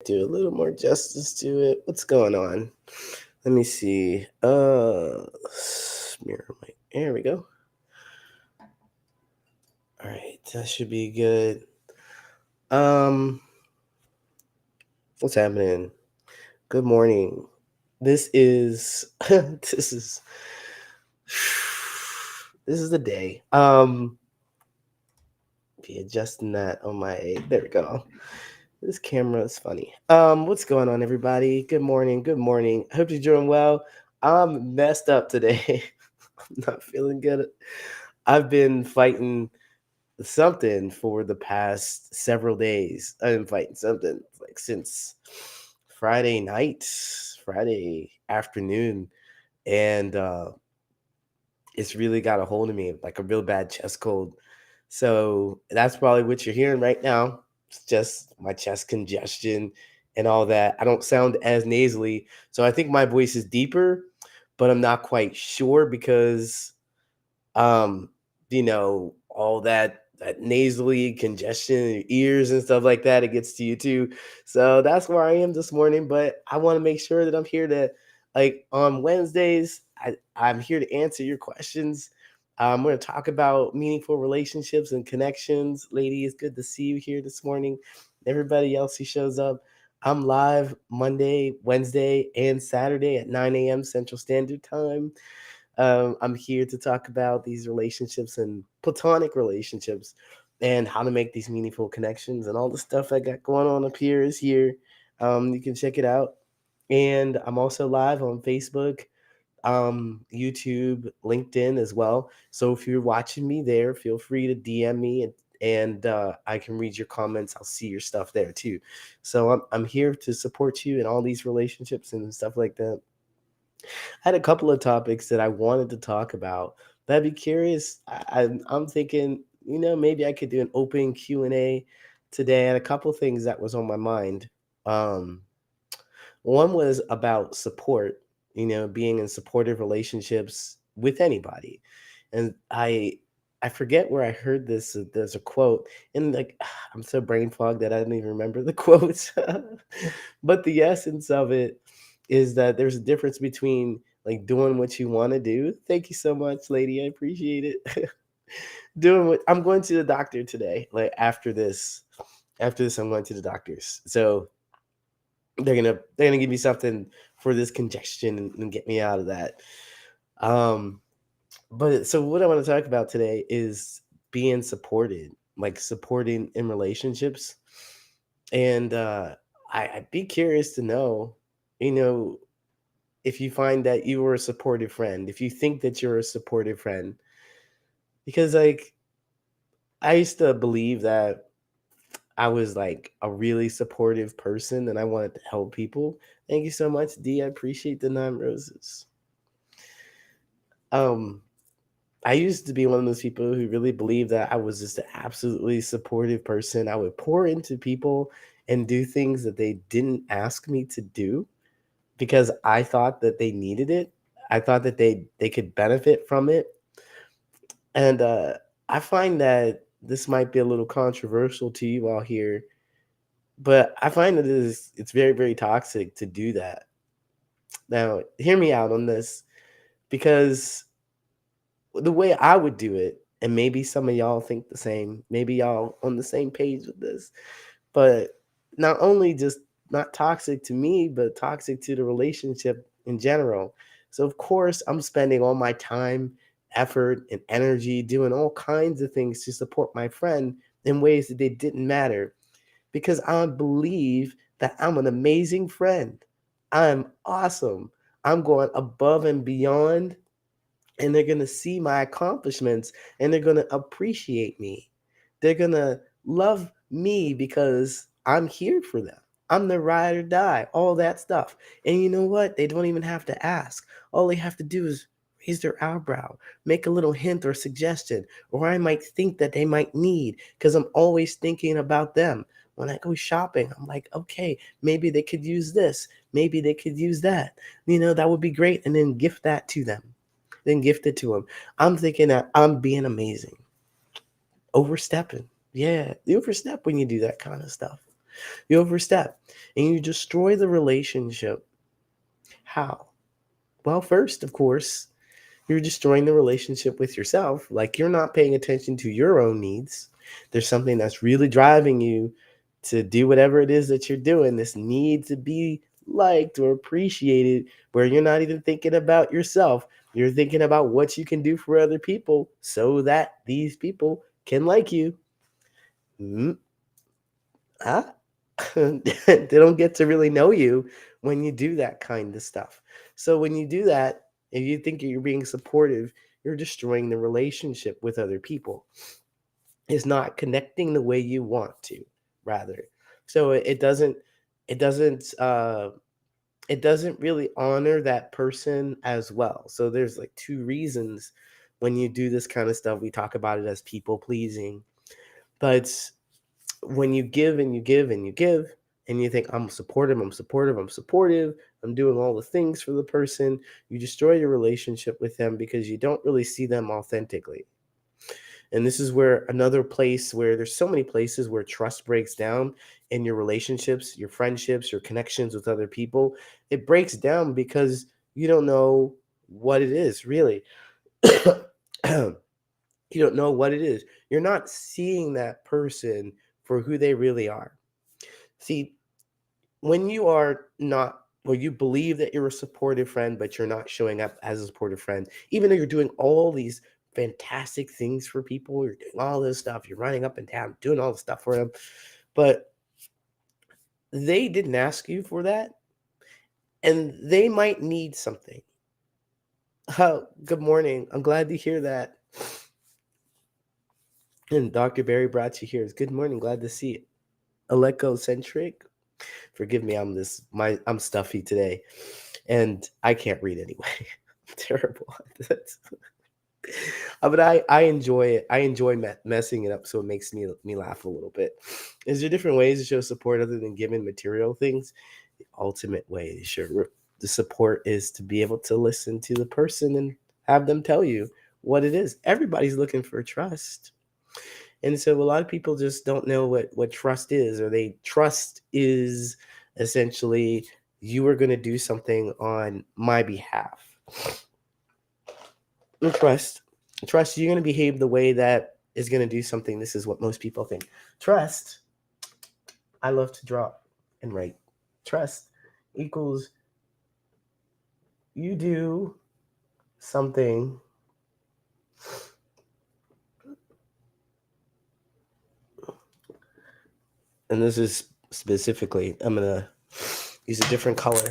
Do a little more justice to it. What's going on? Let me see. Smear my. There we go. All right, that should be good. Um, what's happening? Good morning. This is this is this is the day. Be adjusting that on my. There we go. This camera is funny. What's going on, everybody? Good morning. Good morning. Hope you're doing well. I'm messed up today. I'm not feeling good. I've been fighting something for the past several days. I've been fighting something like since Friday night, Friday afternoon, and it's really got a hold of me, like a real bad chest cold. So that's probably what you're hearing right now. It's just my chest congestion and all that. I don't sound as nasally, so I think my voice is deeper, but I'm not quite sure because um, all that nasally congestion in your ears and stuff like that, it gets to you too. So that's where I am this morning. But I want to make sure that I'm here to, like, on Wednesdays, I'm here to answer your questions. I'm going to talk about meaningful relationships and connections. Lady, it's good to see you here this morning. Everybody else who shows up. I'm live Monday, Wednesday, and Saturday at 9 a.m. Central Standard Time. I'm here to talk about these relationships and platonic relationships and how to make these meaningful connections, and all the stuff I got going on up here is here. You can check it out. And I'm also live on Facebook, YouTube, LinkedIn as well. So if you're watching me there, feel free to DM me, and I can read your comments. I'll see your stuff there too. So I'm here to support you in all these relationships and stuff like that. I had a couple of topics that I wanted to talk about, but I'd be curious. I'm thinking, maybe I could do an open Q&A today, and a couple of things that was on my mind. Um, One was about support, being in supportive relationships with anybody. And I forget where I heard this. There's a quote, and like I'm so brain fogged that I don't even remember the quote. But the essence of it is that there's a difference between like doing what you want to do. Thank you so much, lady. I appreciate it. Doing what I'm going to the doctor today. Like after this, I'm going to the doctor's. So they're gonna give me something for this congestion and get me out of that. Um, but so what I want to talk about today is being supported, like supporting in relationships. And I'd be curious to know, you know, if you find that you were a supportive friend, if you think that you're a supportive friend, because like I used to believe that I was like a really supportive person and I wanted to help people. Thank you so much, D. I appreciate the 9 roses. Um, I used to be one of those people who really believed that I was just an absolutely supportive person. I would pour into people and do things that they didn't ask me to do because I thought that they needed it. I thought that they could benefit from it. And I find that this might be a little controversial to you all here, but I find that it's very, very toxic to do that. Now, hear me out on this because the way I would do it, and maybe some of y'all think the same, maybe y'all on the same page with this, but not only just not toxic to me, but toxic to the relationship in general. So, of course, I'm spending all my time, effort, and energy doing all kinds of things to support my friend in ways that they didn't matter because I believe that I'm an amazing friend. I'm awesome. I'm going above and beyond, and they're going to see my accomplishments and they're going to appreciate me. They're going to love me because I'm here for them. I'm the ride or die, all that stuff. And you know what? They don't even have to ask. All they have to do is raise their eyebrow, make a little hint or suggestion, or I might think that they might need because I'm always thinking about them. When I go shopping, I'm like, okay, maybe they could use this. Maybe they could use that. That would be great. And then gift that to them, then gift it to them. I'm thinking that I'm being amazing, overstepping. Yeah, you overstep when you do that kind of stuff. You overstep and you destroy the relationship. How? Well, first, of course, you're destroying the relationship with yourself. Like you're not paying attention to your own needs. There's something that's really driving you to do whatever it is that you're doing. This need to be liked or appreciated, where you're not even thinking about yourself. You're thinking about what you can do for other people so that these people can like you. Mm, huh? They don't get to really know you when you do that kind of stuff. So when you do that, if you think you're being supportive, you're destroying the relationship with other people. It's not connecting the way you want to, rather. So it doesn't it doesn't really honor that person as well. So there's like two reasons when you do this kind of stuff. We talk about it as people pleasing, but when you give and you give and you give and you think I'm supportive, I'm supportive, I'm supportive, I'm doing all the things for the person, you destroy your relationship with them because you don't really see them authentically. And this is where another place where there's so many places where trust breaks down in your relationships, your friendships, your connections with other people. It breaks down because you don't know what it is really. You don't know what it is. You're not seeing that person for who they really are. See, when you are not, or you believe that you're a supportive friend, but you're not showing up as a supportive friend, even though you're doing all these fantastic things for people, you're doing all this stuff, you're running up and down, doing all the stuff for them, but they didn't ask you for that, and they might need something. Oh, good morning. I'm glad to hear that. And Dr. Barry brought you here. It's good morning. Glad to see it. Alecocentric. Forgive me, I'm stuffy today, and I can't read anyway. I'm terrible at this. But I enjoy it. I enjoy messing it up, so it makes me laugh a little bit. Is there different ways to show support other than giving material things? The ultimate way to show the support is to be able to listen to the person and have them tell you what it is. Everybody's looking for trust. And so a lot of people just don't know what trust is, or they trust is essentially you are going to do something on my behalf. And trust you're going to behave the way that is going to do something. This is what most people think. Trust, I love to draw and write. Trust equals you do something and this is specifically, I'm going to use a different color.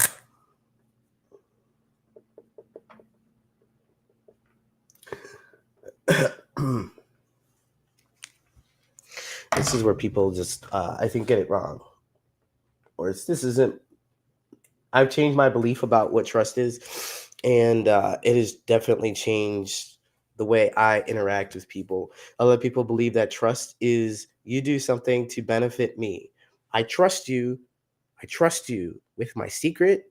This is where people just, I think, get it wrong. Or this isn't, I've changed my belief about what trust is, and it has definitely changed the way I interact with people. Other people believe that trust is you do something to benefit me. I trust you. I trust you with my secret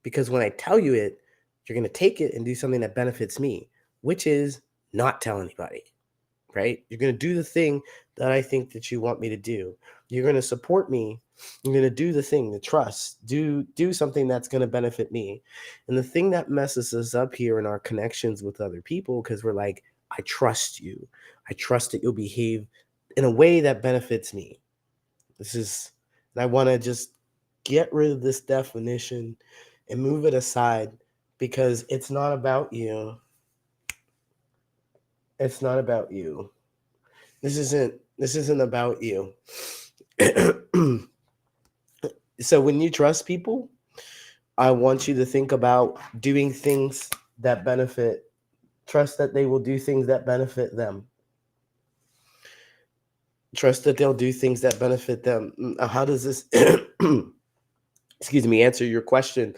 because when I tell you it, you're going to take it and do something that benefits me, which is not tell anybody. Right? You're going to do the thing that I think that you want me to do. You're going to support me. You're going to do the thing, the trust, do something that's going to benefit me. And the thing that messes us up here in our connections with other people, because we're like, I trust you. I trust that you'll behave in a way that benefits me. This is, and I want to just get rid of this definition and move it aside because it's not about you. It's not about you. This isn't about you. So when you trust people, I want you to think about doing things that benefit, trust that they will do things that benefit them. Trust that they'll do things that benefit them. How does this excuse me, answer your question?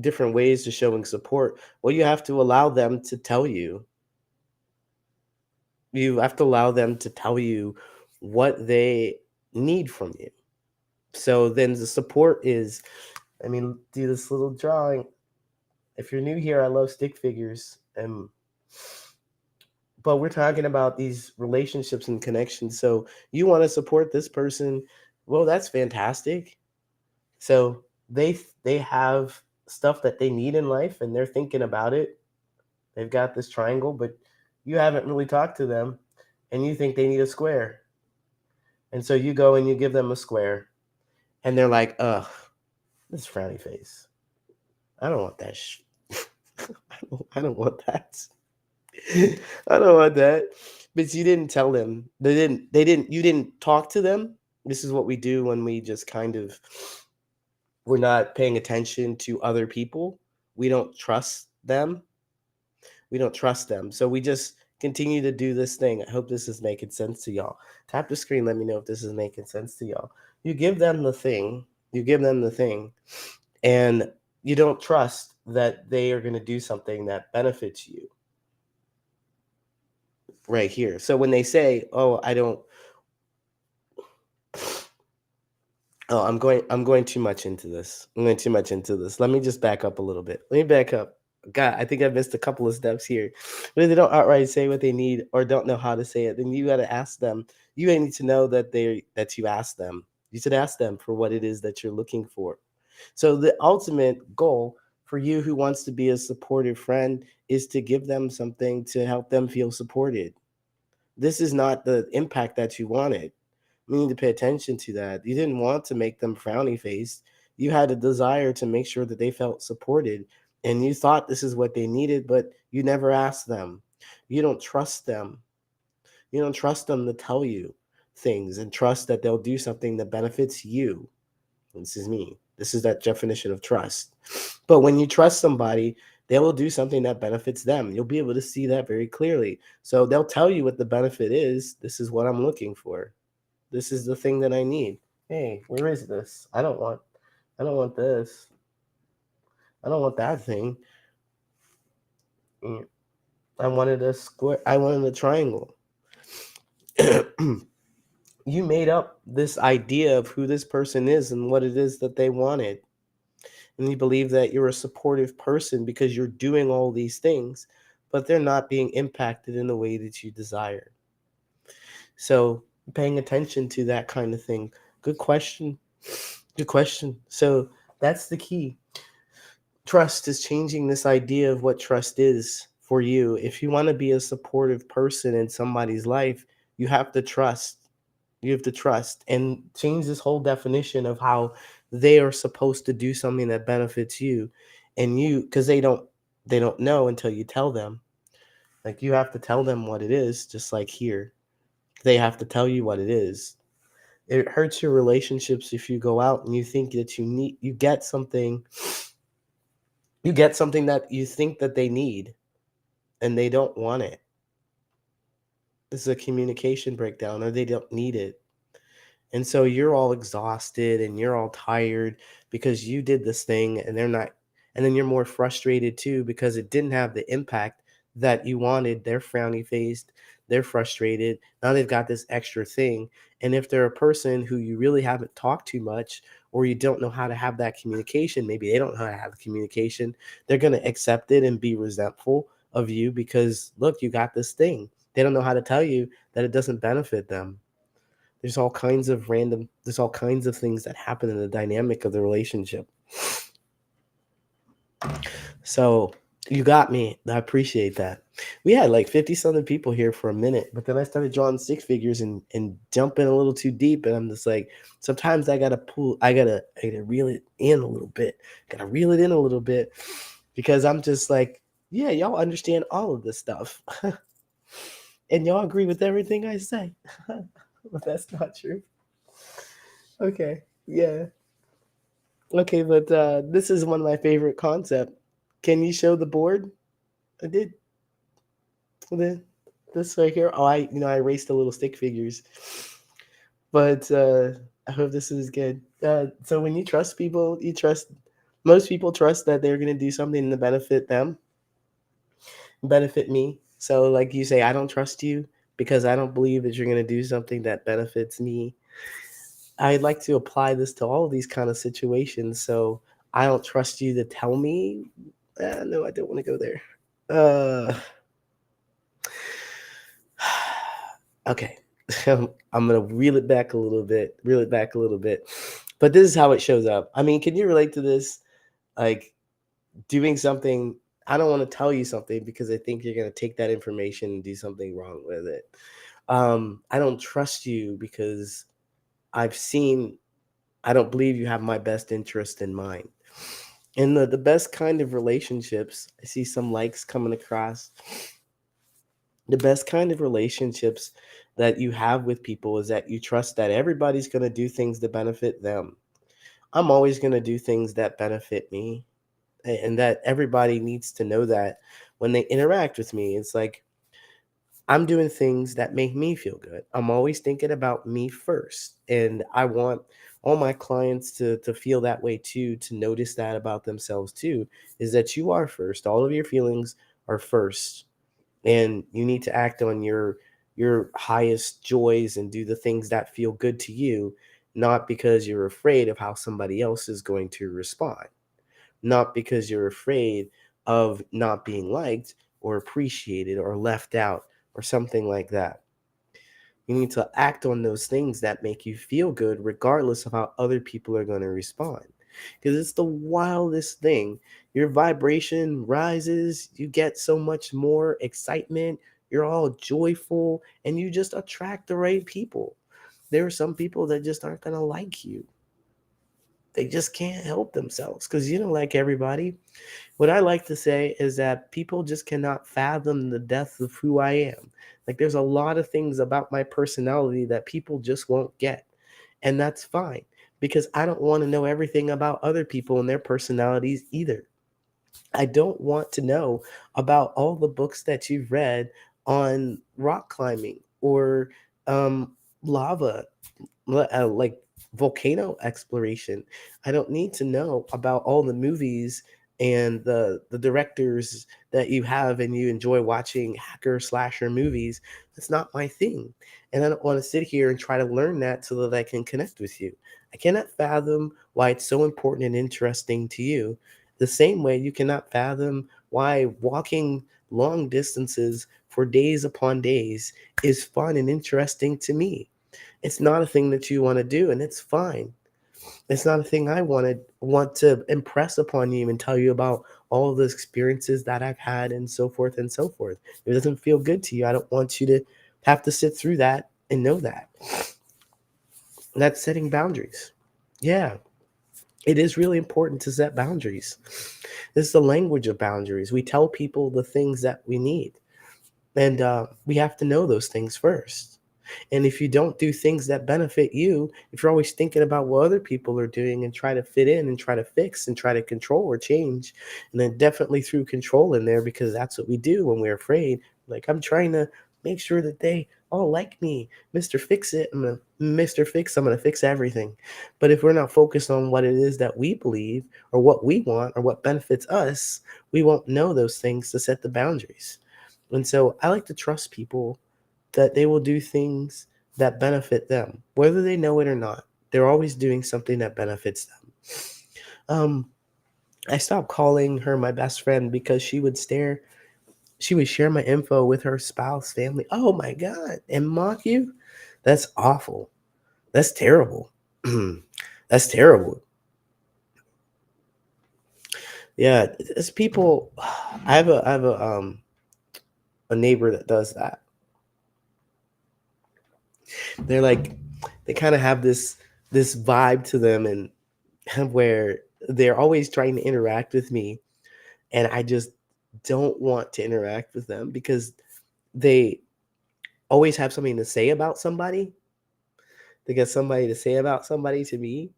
Different ways to showing support. Well, you have to allow them to tell you. You have to allow them to tell you what they need from you. So then the support is, I mean, do this little drawing. If you're new here, I love stick figures. But we're talking about these relationships and connections. So you want to support this person. Well, that's fantastic. So they have stuff that they need in life and they're thinking about it. They've got this triangle, but you haven't really talked to them and you think they need a square. And so you go and you give them a square and they're like, ugh, this frowny face. I don't want that. I don't want that. I don't want that. But you didn't tell them. You didn't talk to them. This is what we do when we just kind of, we're not paying attention to other people. We don't trust them. We don't trust them. So we just continue to do this thing. I hope this is making sense to y'all. Tap the screen. Let me know if this is making sense to y'all. You give them the thing. You give them the thing. And you don't trust that they are going to do something that benefits you right here. So when they say, "Oh, I don't," oh, I'm going too much into this. I'm going too much into this. Let me just back up a little bit. Let me back up. God, I think I missed a couple of steps here. But if they don't outright say what they need or don't know how to say it, then you got to ask them. You need to know that you asked them. You should ask them for what it is that you're looking for. So the ultimate goal for you who wants to be a supportive friend is to give them something to help them feel supported. This is not the impact that you wanted. We need to pay attention to that. You didn't want to make them frowny faced. You had a desire to make sure that they felt supported and you thought this is what they needed, but you never asked them. You don't trust them. You don't trust them to tell you things and trust that they'll do something that benefits you. This is me. This is that definition of trust. But when you trust somebody, they will do something that benefits them. You'll be able to see that very clearly. So they'll tell you what the benefit is. This is what I'm looking for. This is the thing that I need. Hey, where is this? I don't want this. I don't want that thing. Mm, I wanted a square. I wanted a triangle. You made up this idea of who this person is and what it is that they wanted. And you believe that you're a supportive person because you're doing all these things, but they're not being impacted in the way that you desire. So, paying attention to that kind of thing. Good question. Good question. So, that's the key. Trust is changing this idea of what trust is for you. If you want to be a supportive person in somebody's life, you have to trust. You have to trust and change this whole definition of how they are supposed to do something that benefits you and you because they don't know until you tell them. Like you have to tell them what it is, just like here. They have to tell you what it is. It hurts your relationships if you go out and you think that you get something that you think that they need and they don't want it. This is a communication breakdown or they don't need it. And so you're all exhausted and you're all tired because you did this thing and they're not, and then you're more frustrated too because it didn't have the impact that you wanted. They're frowny faced, they're frustrated. Now they've got this extra thing. And if they're a person who you really haven't talked to much or you don't know how to have that communication, maybe they don't know how to have the communication, they're going to accept it and be resentful of you because look, you got this thing. They don't know how to tell you that it doesn't benefit them. There's all kinds of things that happen in the dynamic of the relationship. So you got me. I appreciate that. We had like 50 something people here for a minute, but then I started drawing six figures and jumping a little too deep. And I'm just like, sometimes I gotta reel it in a little bit. Gotta reel it in a little bit because I'm just like, yeah, y'all understand all of this stuff. And y'all agree with everything I say. But that's not true. Okay. Yeah. Okay, but this is one of my favorite concept. Can you show the board? I did. The- This right here. Oh, I erased the little stick figures. But I hope this is good. So when you trust people, you trust. Most people trust that they're gonna do something to benefit them, benefit me. So like you say, I don't trust you because I don't believe that you're gonna do something that benefits me. I'd like to apply this to all of these kind of situations. So I don't trust you to tell me. No, I don't want to go there. Uh, okay. I'm gonna reel it back a little bit. But this is how it shows up. I mean, can you relate to this? Like doing something, I don't want to tell you something because I think you're gonna take that information and do something wrong with it. I don't trust you because I've seen I don't believe you have my best interest in mind. And the best kind of relationships, I see some likes coming across. The best kind of relationships that you have with people is that you trust that everybody's going to do things that benefit them. I'm always going to do things that benefit me, and that everybody needs to know that when they interact with me. It's like I'm doing things that make me feel good. I'm always thinking about me first. And I want all my clients to feel that way too, to notice that about themselves too, is that you are first. All of your feelings are first. And you need to act on your highest joys and do the things that feel good to you, not because you're afraid of how somebody else is going to respond, not because you're afraid of not being liked or appreciated or left out or something like that. You need to act on those things that make you feel good, regardless of how other people are going to respond. Because it's the wildest thing. Your vibration rises, you get so much more excitement, you're all joyful, and you just attract the right people. There are some people that just aren't going to like you. They just can't help themselves because you don't like everybody. What I like to say is that people just cannot fathom the depth of who I am. Like there's a lot of things about my personality that people just won't get. And that's fine because I don't want to know everything about other people and their personalities either. I don't want to know about all the books that you've read on rock climbing or lava, like volcano exploration. I don't need to know about all the movies and the directors that you have and you enjoy watching hacker slasher movies. That's not my thing. And I don't want to sit here and try to learn that so that I can connect with you. I cannot fathom why it's so important and interesting to you. The same way you cannot fathom why walking long distances for days upon days is fun and interesting to me. It's not a thing that you want to do, and it's fine. It's not a thing I want to impress upon you and tell you about all the experiences that I've had and so forth and so forth. If it doesn't feel good to you, I don't want you to have to sit through that and know that. That's setting boundaries. Yeah, it is really important to set boundaries. This is the language of boundaries. We tell people the things that we need, and we have to know those things first. And if you don't do things that benefit you, if you're always thinking about what other people are doing and try to fit in and try to fix and try to control or change, and then definitely through control in there, because that's what we do when we're afraid. Like, I'm trying to make sure that they all like me. Mr. Fix It. Mr. Fix, I'm gonna fix everything. But if we're not focused on what it is that we believe or what we want or what benefits us, we won't know those things to set the boundaries. And so I like to trust people that they will do things that benefit them, whether they know it or not. They're always doing something that benefits them. Um, I stopped calling her my best friend because she would share my info with her spouse, family. Oh my God, and mock you? That's awful. That's terrible. That's terrible. Yeah, it's people. I have a neighbor that does that. They're like they kind of have this vibe to them, and where they're always trying to interact with me, and I just don't want to interact with them because they always have something to say about somebody. They got somebody to say about somebody to me,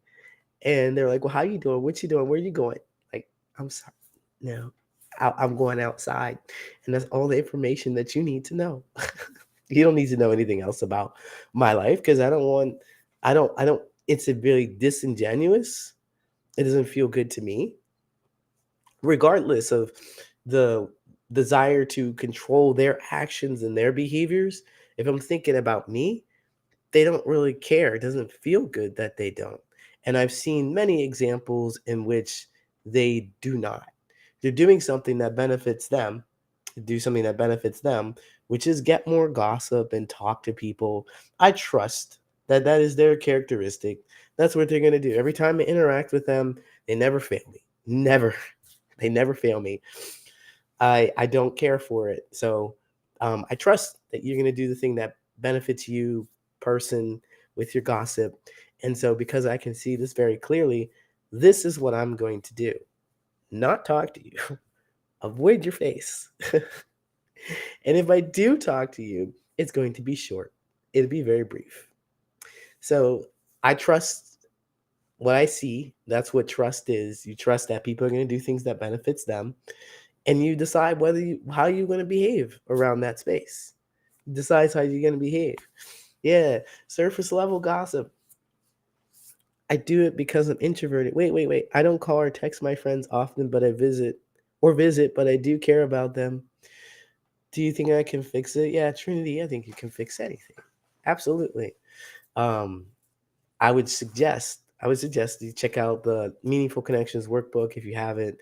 and they're like, "Well, how you doing? What you doing? Where you going?" Like, I'm sorry, no, I'm going outside, and that's all the information that you need to know. You don't need to know anything else about my life because I don't. It's a really disingenuous. It doesn't feel good to me regardless of the desire to control their actions and their behaviors. If I'm thinking about me, they don't really care. It doesn't feel good that they don't. And I've seen many examples in which they do not. They're doing something that benefits them, do something that benefits them, which is get more gossip and talk to people. I trust that that is their characteristic. That's what they're going to do. Every time I interact with them, they never fail me. Never. They never fail me. I don't care for it. So I trust that you're going to do the thing that benefits you, person, with your gossip. And so because I can see this very clearly, this is what I'm going to do. Not talk to you. Avoid your face. And if I do talk to you, it's going to be short. It'll be very brief. So I trust what I see. That's what trust is. You trust that people are going to do things that benefits them, and you decide how you're going to behave around that space. Decides how you're going to behave. Yeah, surface level gossip. I do it because I'm introverted. Wait. I don't call or text my friends often, but I visit, but I do care about them. Do you think I can fix it? Yeah, Trinity, I think you can fix anything. Absolutely. Um, I would suggest you check out the Meaningful Connections workbook if you haven't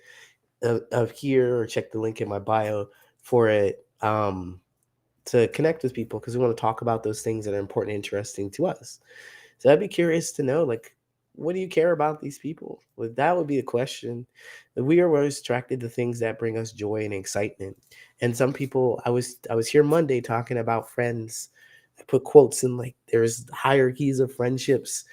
of here, or check the link in my bio for it, to connect with people because we want to talk about those things that are important and interesting to us. So I'd be curious to know, like, what do you care about these people? Like, that would be a question. We are always attracted to things that bring us joy and excitement. And some people, I was here Monday talking about friends. I put quotes in, like, there's hierarchies of friendships.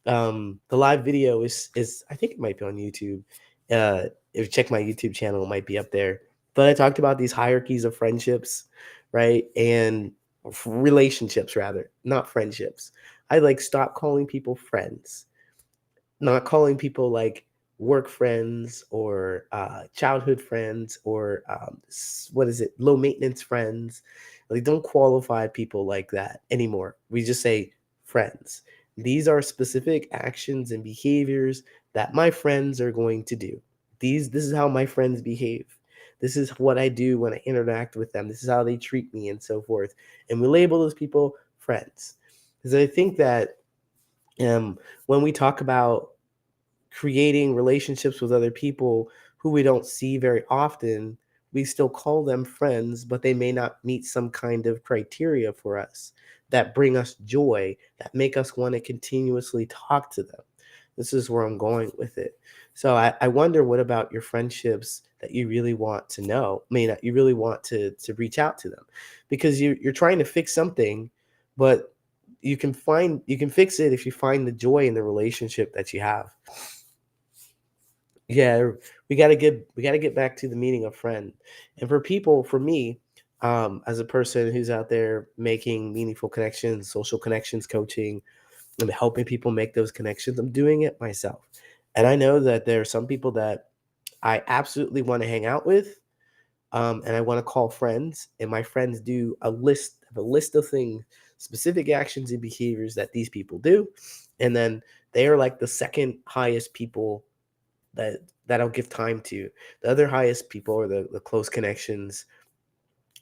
The live video is I think it might be on YouTube. If you check my YouTube channel, it might be up there. But I talked about these hierarchies of friendships, right? And relationships, rather, not friendships. I like stop calling people friends, not calling people like work friends or childhood friends or what is it, low maintenance friends. Like, don't qualify people like that anymore. We just say friends. These are specific actions and behaviors that my friends are going to do. This is how my friends behave. This is what I do when I interact with them. This is how they treat me, and so forth. And we label those people friends, because I think that when we talk about creating relationships with other people who we don't see very often, we still call them friends, but they may not meet some kind of criteria for us that bring us joy, that make us want to continuously talk to them. This is where I'm going with it. So I wonder, what about your friendships that you really want to know? I mean, that you really want to reach out to them, because you're trying to fix something, but you can fix it if you find the joy in the relationship that you have. Yeah, we gotta get back to the meaning of friend. And for people, for me, as a person who's out there making meaningful connections, social connections, coaching, and helping people make those connections, I'm doing it myself. And I know that there are some people that I absolutely want to hang out with, and I want to call friends, and my friends do a list of things, specific actions and behaviors that these people do, and then they are like the second highest people that I'll give time to. The other highest people are the close connections.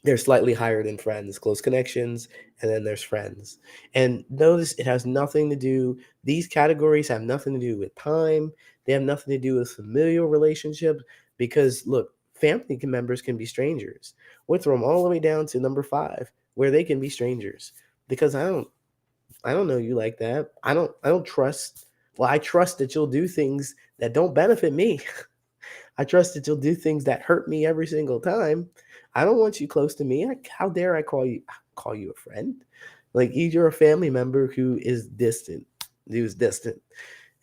They're slightly higher than friends, close connections, and then there's friends. And notice it has nothing to do, these categories have nothing to do with time. They have nothing to do with familial relationships, because look, family members can be strangers. We'll throw them all the way down to number five, where they can be strangers, because I don't know you like that. I don't trust. Well, I trust that you'll do things that don't benefit me. I trust that you'll do things that hurt me every single time. I don't want you close to me. How dare I call you a friend? Like, you're a family member who's distant.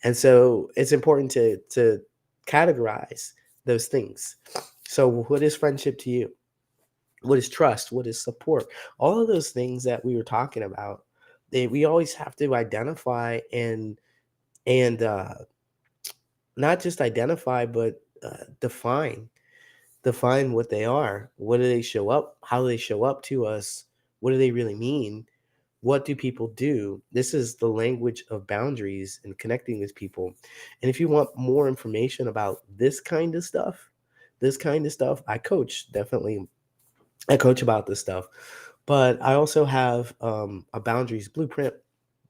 And so it's important to categorize those things. So what is friendship to you? What is trust? What is support? All of those things that we were talking about, we always have to identify and not just identify, but define what they are. What do they show up? How do they show up to us? What do they really mean? What do people do? This is the language of boundaries and connecting with people. And if you want more information about this kind of stuff, I coach about this stuff. But I also have a boundaries blueprint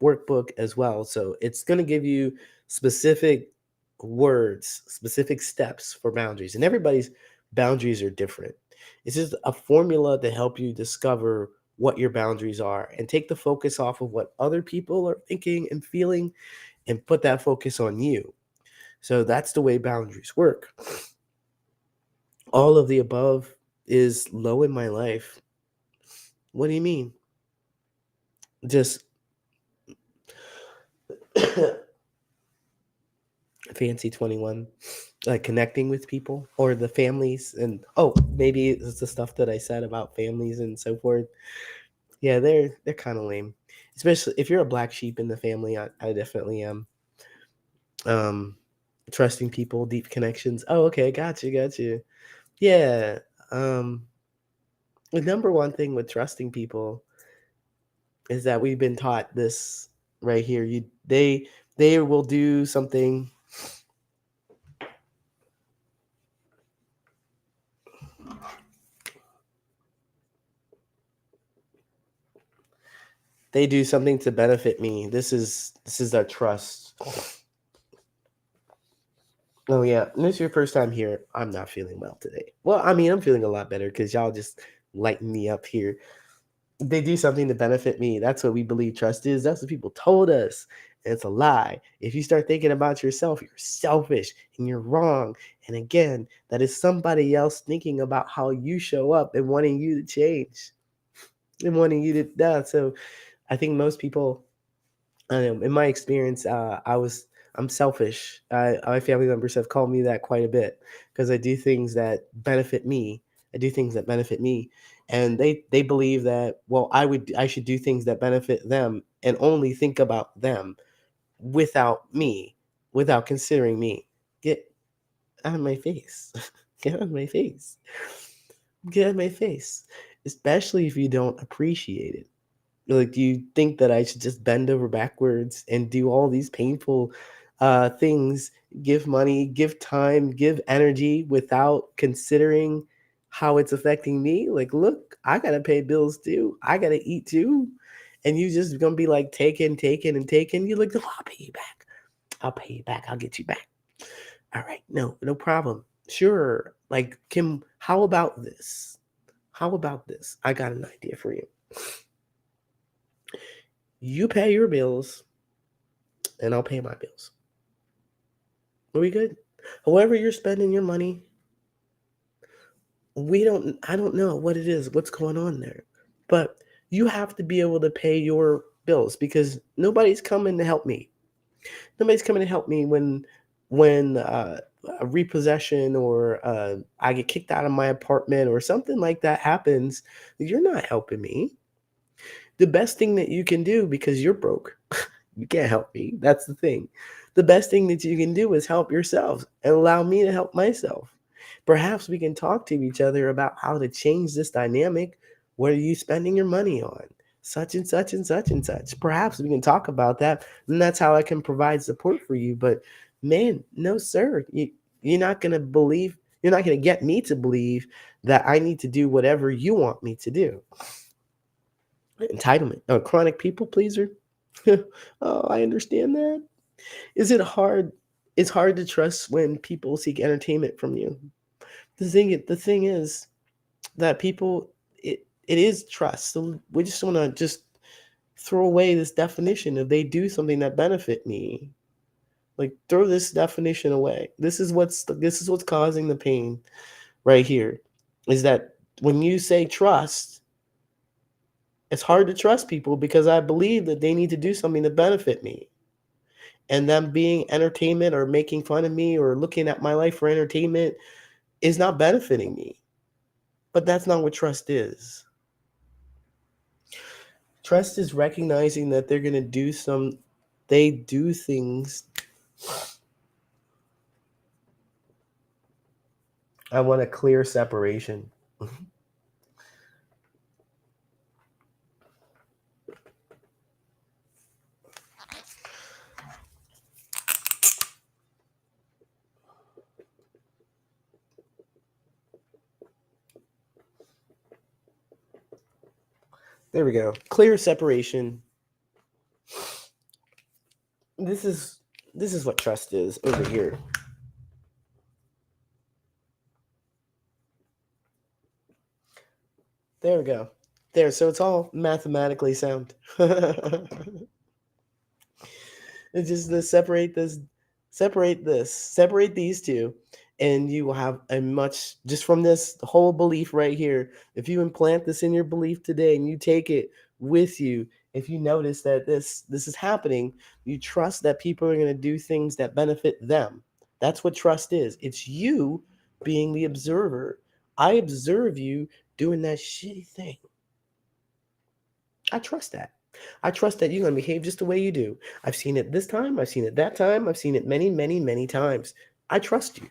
workbook as well. So it's going to give you specific words, specific steps for boundaries. And everybody's boundaries are different. It's just a formula to help you discover what your boundaries are and take the focus off of what other people are thinking and feeling and put that focus on you. So that's the way boundaries work. All of the above is low in my life. What do you mean? Just fancy 21, like connecting with people or the families. And oh, maybe it's the stuff that I said about families and so forth. Yeah, they're kind of lame, especially if you're a black sheep in the family. I definitely am. Um, trusting people, deep connections. Oh, okay, got you. Yeah. Um, the number one thing with trusting people is that we've been taught this right here. They will do something. They do something to benefit me. This is our trust. Oh yeah, and this is your first time here. I'm not feeling well today. Well, I mean, I'm feeling a lot better because y'all just lighten me up here. They do something to benefit me. That's what we believe trust is. That's what people told us. And it's a lie. If you start thinking about yourself, you're selfish and you're wrong. And again, that is somebody else thinking about how you show up and wanting you to change and wanting you to. So I think most people, in my experience, I'm selfish. My family members have called me that quite a bit because I do things that benefit me. I do things that benefit me, and they believe that well, I should do things that benefit them and only think about them without me, without considering me. Get out of my face. Get out of my face. Get out of my face. Especially if you don't appreciate it. Like, do you think that I should just bend over backwards and do all these painful things, give money, give time, give energy without considering how it's affecting me? Like, look, I gotta pay bills too. I gotta eat too. And you just gonna be like taking and taking. You like, oh, I'll pay you back. I'll pay you back. I'll get you back. All right, no problem. Sure. Like, Kim, how about this? How about this? I got an idea for you. You pay your bills and I'll pay my bills. Are we good? However you're spending your money, I don't know what it is, what's going on there. But you have to be able to pay your bills because nobody's coming to help me. Nobody's coming to help me when a repossession or I get kicked out of my apartment or something like that happens. You're not helping me. The best thing that you can do because you're broke, you can't help me. That's the thing. The best thing that you can do is help yourself and allow me to help myself. Perhaps we can talk to each other about how to change this dynamic. What are you spending your money on? Such and such and such and such. Perhaps we can talk about that. And that's how I can provide support for you. But man, no, sir. You're not going to believe, you're not going to get me to believe that I need to do whatever you want me to do. Entitlement. A chronic people pleaser. Oh, I understand that. Is it hard? It's hard to trust when people seek entertainment from you. The thing is that people it is trust. So we just want to just throw away this definition of they do something that benefit me. Like throw this definition away. This is what's causing the pain right here. Is that when you say trust, it's hard to trust people because I believe that they need to do something to benefit me. And them being entertainment or making fun of me or looking at my life for entertainment is not benefiting me. But that's not what trust is. Trust is recognizing that they're going to they do things. I want a clear separation. There we go. Clear separation. This is this is what trust is over here. There we go. There, so it's all mathematically sound. It's just to separate these two, and you will have a much just from this whole belief right here. If you implant this in your belief today and you take it with you, if you notice that this is happening, you trust that people are going to do things that benefit them. That's what trust is. It's you being the observer. I observe you doing that shitty thing. I trust that. I trust that you're going to behave just the way you do. I've seen it this time. I've seen it that time. I've seen it many, many, many times. I trust you.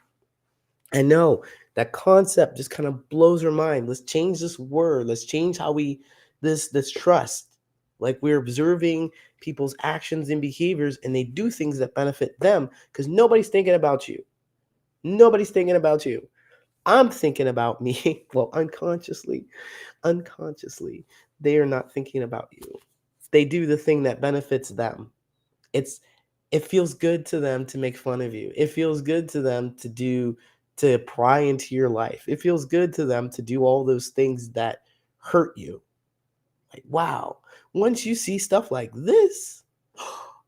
I know that concept just kind of blows our mind. Let's change this word. Let's change how we this trust. Like we're observing people's actions and behaviors, and they do things that benefit them because nobody's thinking about you. Nobody's thinking about you. I'm thinking about me. Well, unconsciously, they are not thinking about you. They do the thing that benefits them. It's it feels good to them to make fun of you. It feels good to them to pry into your life. It feels good to them to do all those things that hurt you. Like, wow. Once you see stuff like this,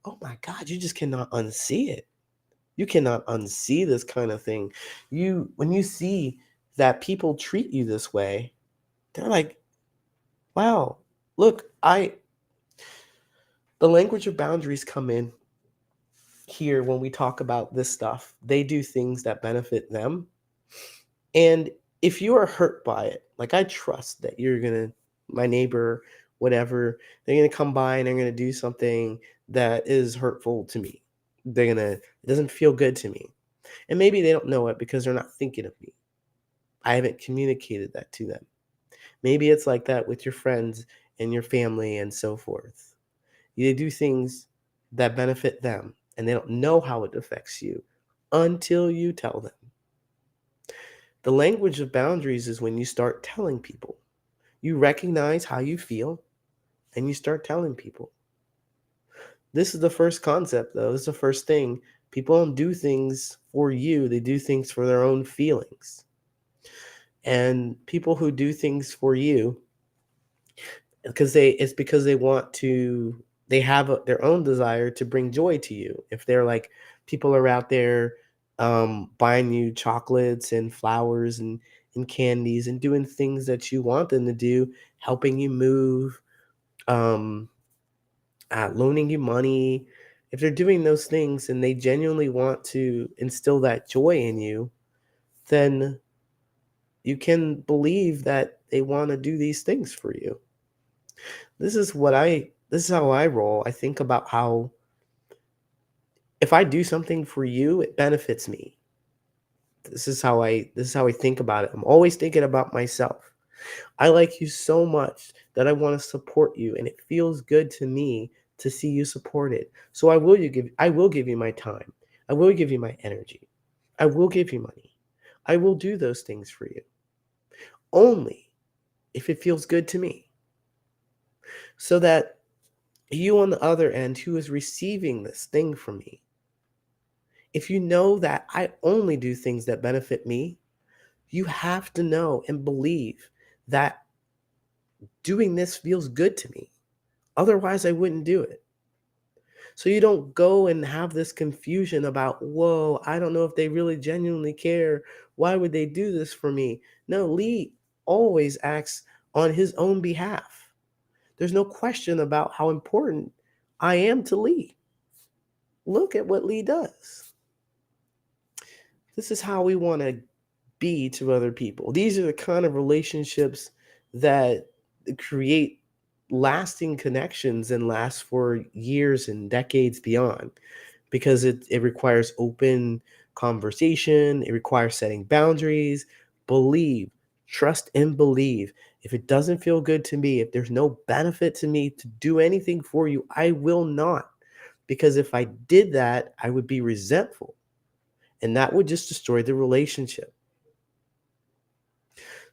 oh my God, you just cannot unsee it. You cannot unsee this kind of thing. When you see that people treat you this way, they're like, wow, look, the language of boundaries come in here when we talk about this stuff. They do things that benefit them. And if you are hurt by it, like I trust that my neighbor, whatever, they're going to come by and they're going to do something that is hurtful to me. It doesn't feel good to me. And maybe they don't know it because they're not thinking of me. I haven't communicated that to them. Maybe it's like that with your friends and your family and so forth. They do things that benefit them and they don't know how it affects you until you tell them. The language of boundaries is when you start telling people. You recognize how you feel and you start telling people. This is the first concept, though. This is the first thing. People don't do things for you, they do things for their own feelings. And people who do things for you, it's because they have their own desire to bring joy to you. If they're like, people are out there buying you chocolates and flowers and candies and doing things that you want them to do, helping you move, um, loaning you money. If they're doing those things and they genuinely want to instill that joy in you, then you can believe that they want to do these things for you. This is how I roll. I think about how if I do something for you, it benefits me. This is how I think about it. I'm always thinking about myself. I like you so much that I want to support you, and it feels good to me to see you supported. So I will give you my time. I will give you my energy. I will give you money. I will do those things for you. Only if it feels good to me. So that you on the other end who is receiving this thing from me, if you know that I only do things that benefit me, you have to know and believe that doing this feels good to me. Otherwise, I wouldn't do it. So you don't go and have this confusion about, whoa, I don't know if they really genuinely care. Why would they do this for me? No, Lee always acts on his own behalf. There's no question about how important I am to Lee. Look at what Lee does. This is how we want to be to other people. These are the kind of relationships that create lasting connections and last for years and decades beyond, because it requires open conversation, it requires setting boundaries. Believe, trust and believe. If it doesn't feel good to me, if there's no benefit to me to do anything for you, I will not. Because if I did that, I would be resentful, and that would just destroy the relationship.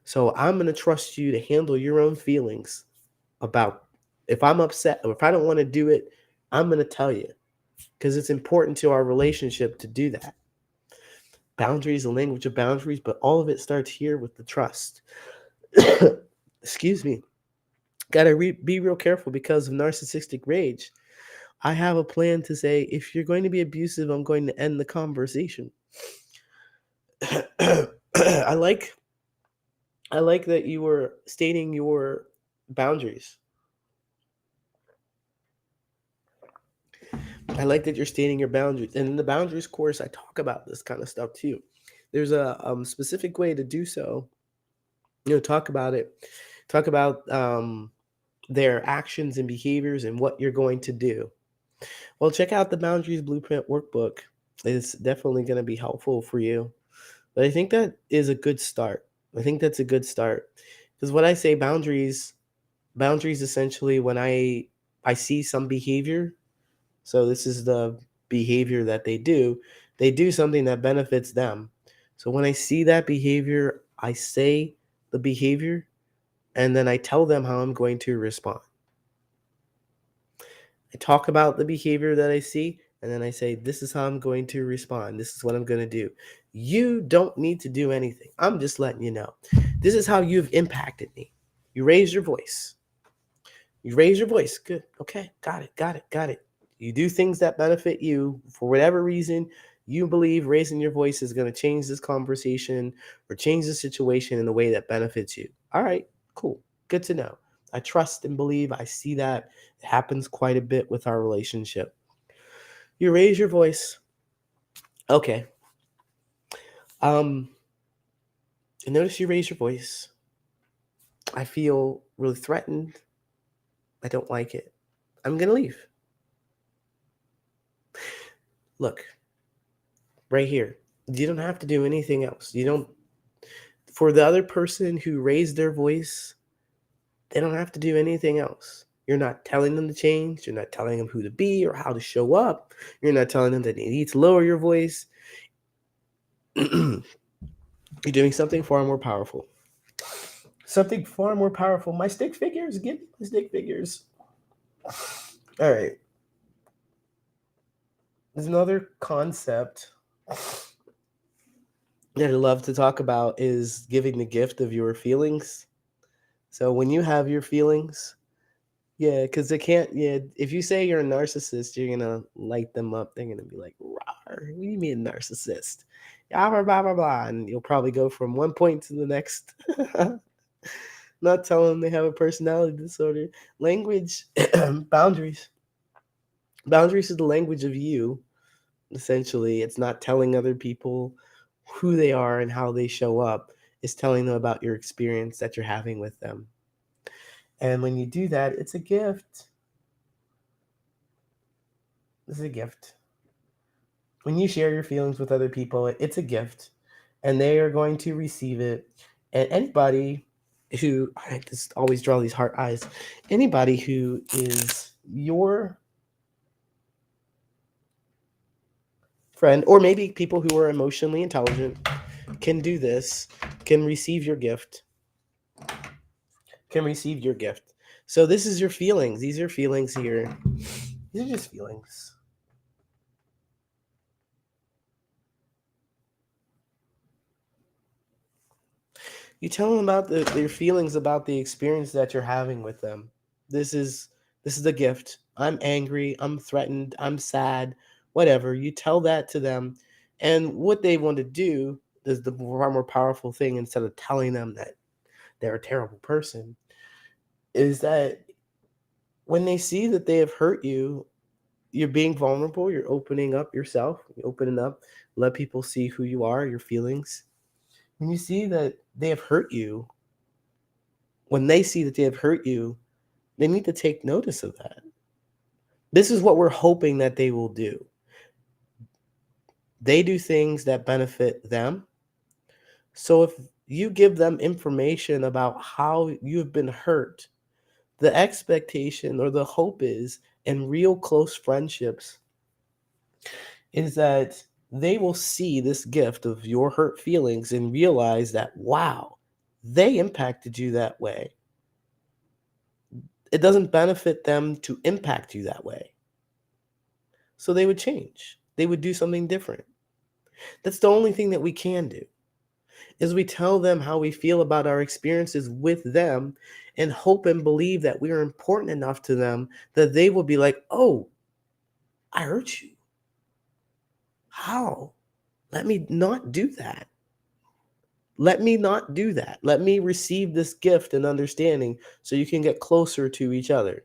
So I'm going to trust you to handle your own feelings about if I'm upset or if I don't want to do it. I'm going to tell you, because it's important to our relationship to do that. Boundaries, the language of boundaries, but all of it starts here with the trust. Excuse me. Gotta be real careful because of narcissistic rage. I have a plan to say, if you're going to be abusive, I'm going to end the conversation. I like I like that you were stating your boundaries. I like that you're stating your boundaries. And in the boundaries course, I talk about this kind of stuff too. There's a specific way to do so. Talk about it. Talk about their actions and behaviors and what you're going to do. Well, check out the Boundaries Blueprint workbook. It's definitely going to be helpful for you. But I think that is a good start. I think that's a good start. Because when I say boundaries essentially when I see some behavior, so this is the behavior that they do something that benefits them. So when I see that behavior, I say the behavior and then I tell them how I'm going to respond. I talk about the behavior that I see, and then I say, this is how I'm going to respond. This is what I'm going to do. You don't need to do anything. I'm just letting you know. This is how you've impacted me. You raise your voice. You raise your voice. Good. Okay. Got it. Got it. Got it. You do things that benefit you for whatever reason. You believe raising your voice is going to change this conversation or change the situation in a way that benefits you. All right. Cool. Good to know. I trust and believe. I see that it happens quite a bit with our relationship. You raise your voice. Okay. I notice you raise your voice. I feel really threatened. I don't like it. I'm going to leave. Look, right here. You don't have to do anything else. You don't, for the other person who raised their voice, they don't have to do anything else. You're not telling them to change. You're not telling them who to be or how to show up. You're not telling them that they need to lower your voice. You're doing something far more powerful. Something far more powerful. My stick figures. Give me my stick figures. All right. There's another concept that I love to talk about is giving the gift of your feelings. So when you have your feelings, yeah, because they can't, yeah, if you say you're a narcissist, you're going to light them up. They're going to be like, rawr, what do you mean narcissist? Yeah, blah, blah, blah, blah. And you'll probably go from one point to the next. Not telling them they have a personality disorder. Language, boundaries. Boundaries is the language of you, essentially. It's not telling other people who they are and how they show up. It's telling them about your experience that you're having with them. And when you do that, it's a gift. It's a gift. When you share your feelings with other people, it's a gift. And they are going to receive it. And anybody who, I just always draw these heart eyes, anybody who is your friend, or maybe people who are emotionally intelligent, can do this, can receive your gift. Can receive your gift. So this is your feelings. These are feelings here. These are just feelings. You tell them about their feelings about the experience that you're having with them. This is the gift. I'm angry, I'm threatened, I'm sad, whatever. You tell that to them, and what they want to do is the far more powerful thing. Instead of telling them that they're a terrible person, is that when they see that they have hurt you, you're being vulnerable, you're opening up yourself, you're opening up, let people see who you are, your feelings. When you see that they have hurt you, when they see that they have hurt you, they need to take notice of that. This is what we're hoping that they will do. They do things that benefit them. So if you give them information about how you've been hurt, the expectation or the hope is in real close friendships is that they will see this gift of your hurt feelings and realize that, wow, they impacted you that way. It doesn't benefit them to impact you that way. So they would change. They would do something different. That's the only thing that we can do. is we tell them how we feel about our experiences with them and hope and believe that we are important enough to them that they will be like, "Oh, I hurt you. How? Let me not do that. Let me not do that. Let me receive this gift and understanding so you can get closer to each other."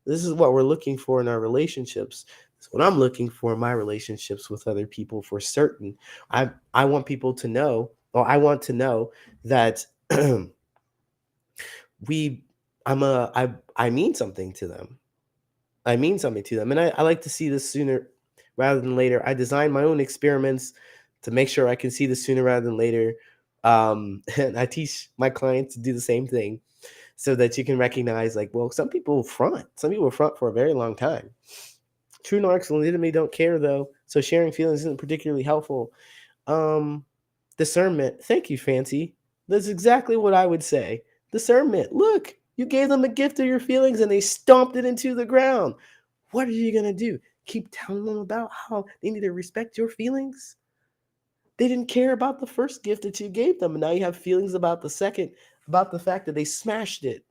This is what we're looking for in our relationships. It's what I'm looking for in my relationships with other people for certain. I want people to know, or I want to know that we I mean something to them. I mean something to them. And I like to see this sooner rather than later. I design my own experiments to make sure I can see this sooner rather than later. And I teach my clients to do the same thing so that you can recognize, like, well, some people front. Some people front for a very long time. True narcs legitimately don't care, though. So sharing feelings isn't particularly helpful. Um, Discernment. Thank you, Fancy. That's exactly what I would say. Discernment. Look, you gave them a gift of your feelings and they stomped it into the ground. What are you going to do? Keep telling them about how they need to respect your feelings? They didn't care about the first gift that you gave them. And now you have feelings about the second, about the fact that they smashed it.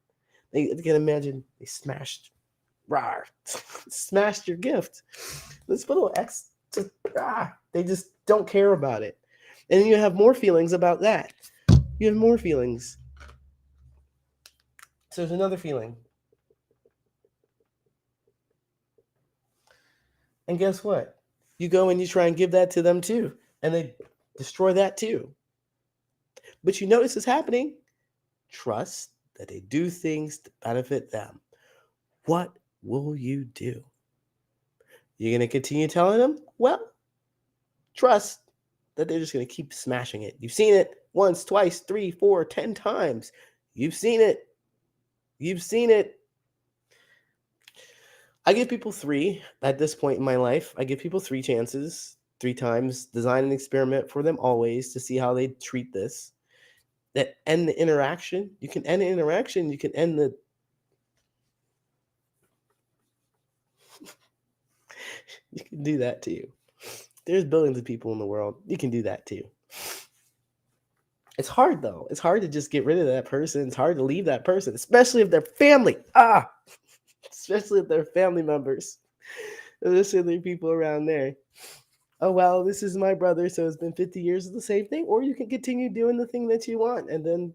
They can imagine they smashed, rawr, smashed your gift. Let's put a little X. They just don't care about it. And then you have more feelings about that. You have more feelings. So there's another feeling. And guess what? You go and you try and give that to them too. And they destroy that too. But you notice it's happening. Trust that they do things to benefit them. What will you do? You're going to continue telling them? Well, trust that they're just going to keep smashing it. You've seen it once, twice, 3, 4, 10 times. You've seen it. You've seen it. I give people 3 at this point in my life. I give people 3 chances, 3 times, design an experiment for them always to see how they treat this. That end the interaction. You can end the interaction. You can end the. You can do that too. There's billions of people in the world. You can do that too. It's hard though. It's hard to just get rid of that person. It's hard to leave that person, especially if they're family. Especially if they're family members. There's other people around there. Oh, well, this is my brother, so it's been 50 years of the same thing. Or you can continue doing the thing that you want and then,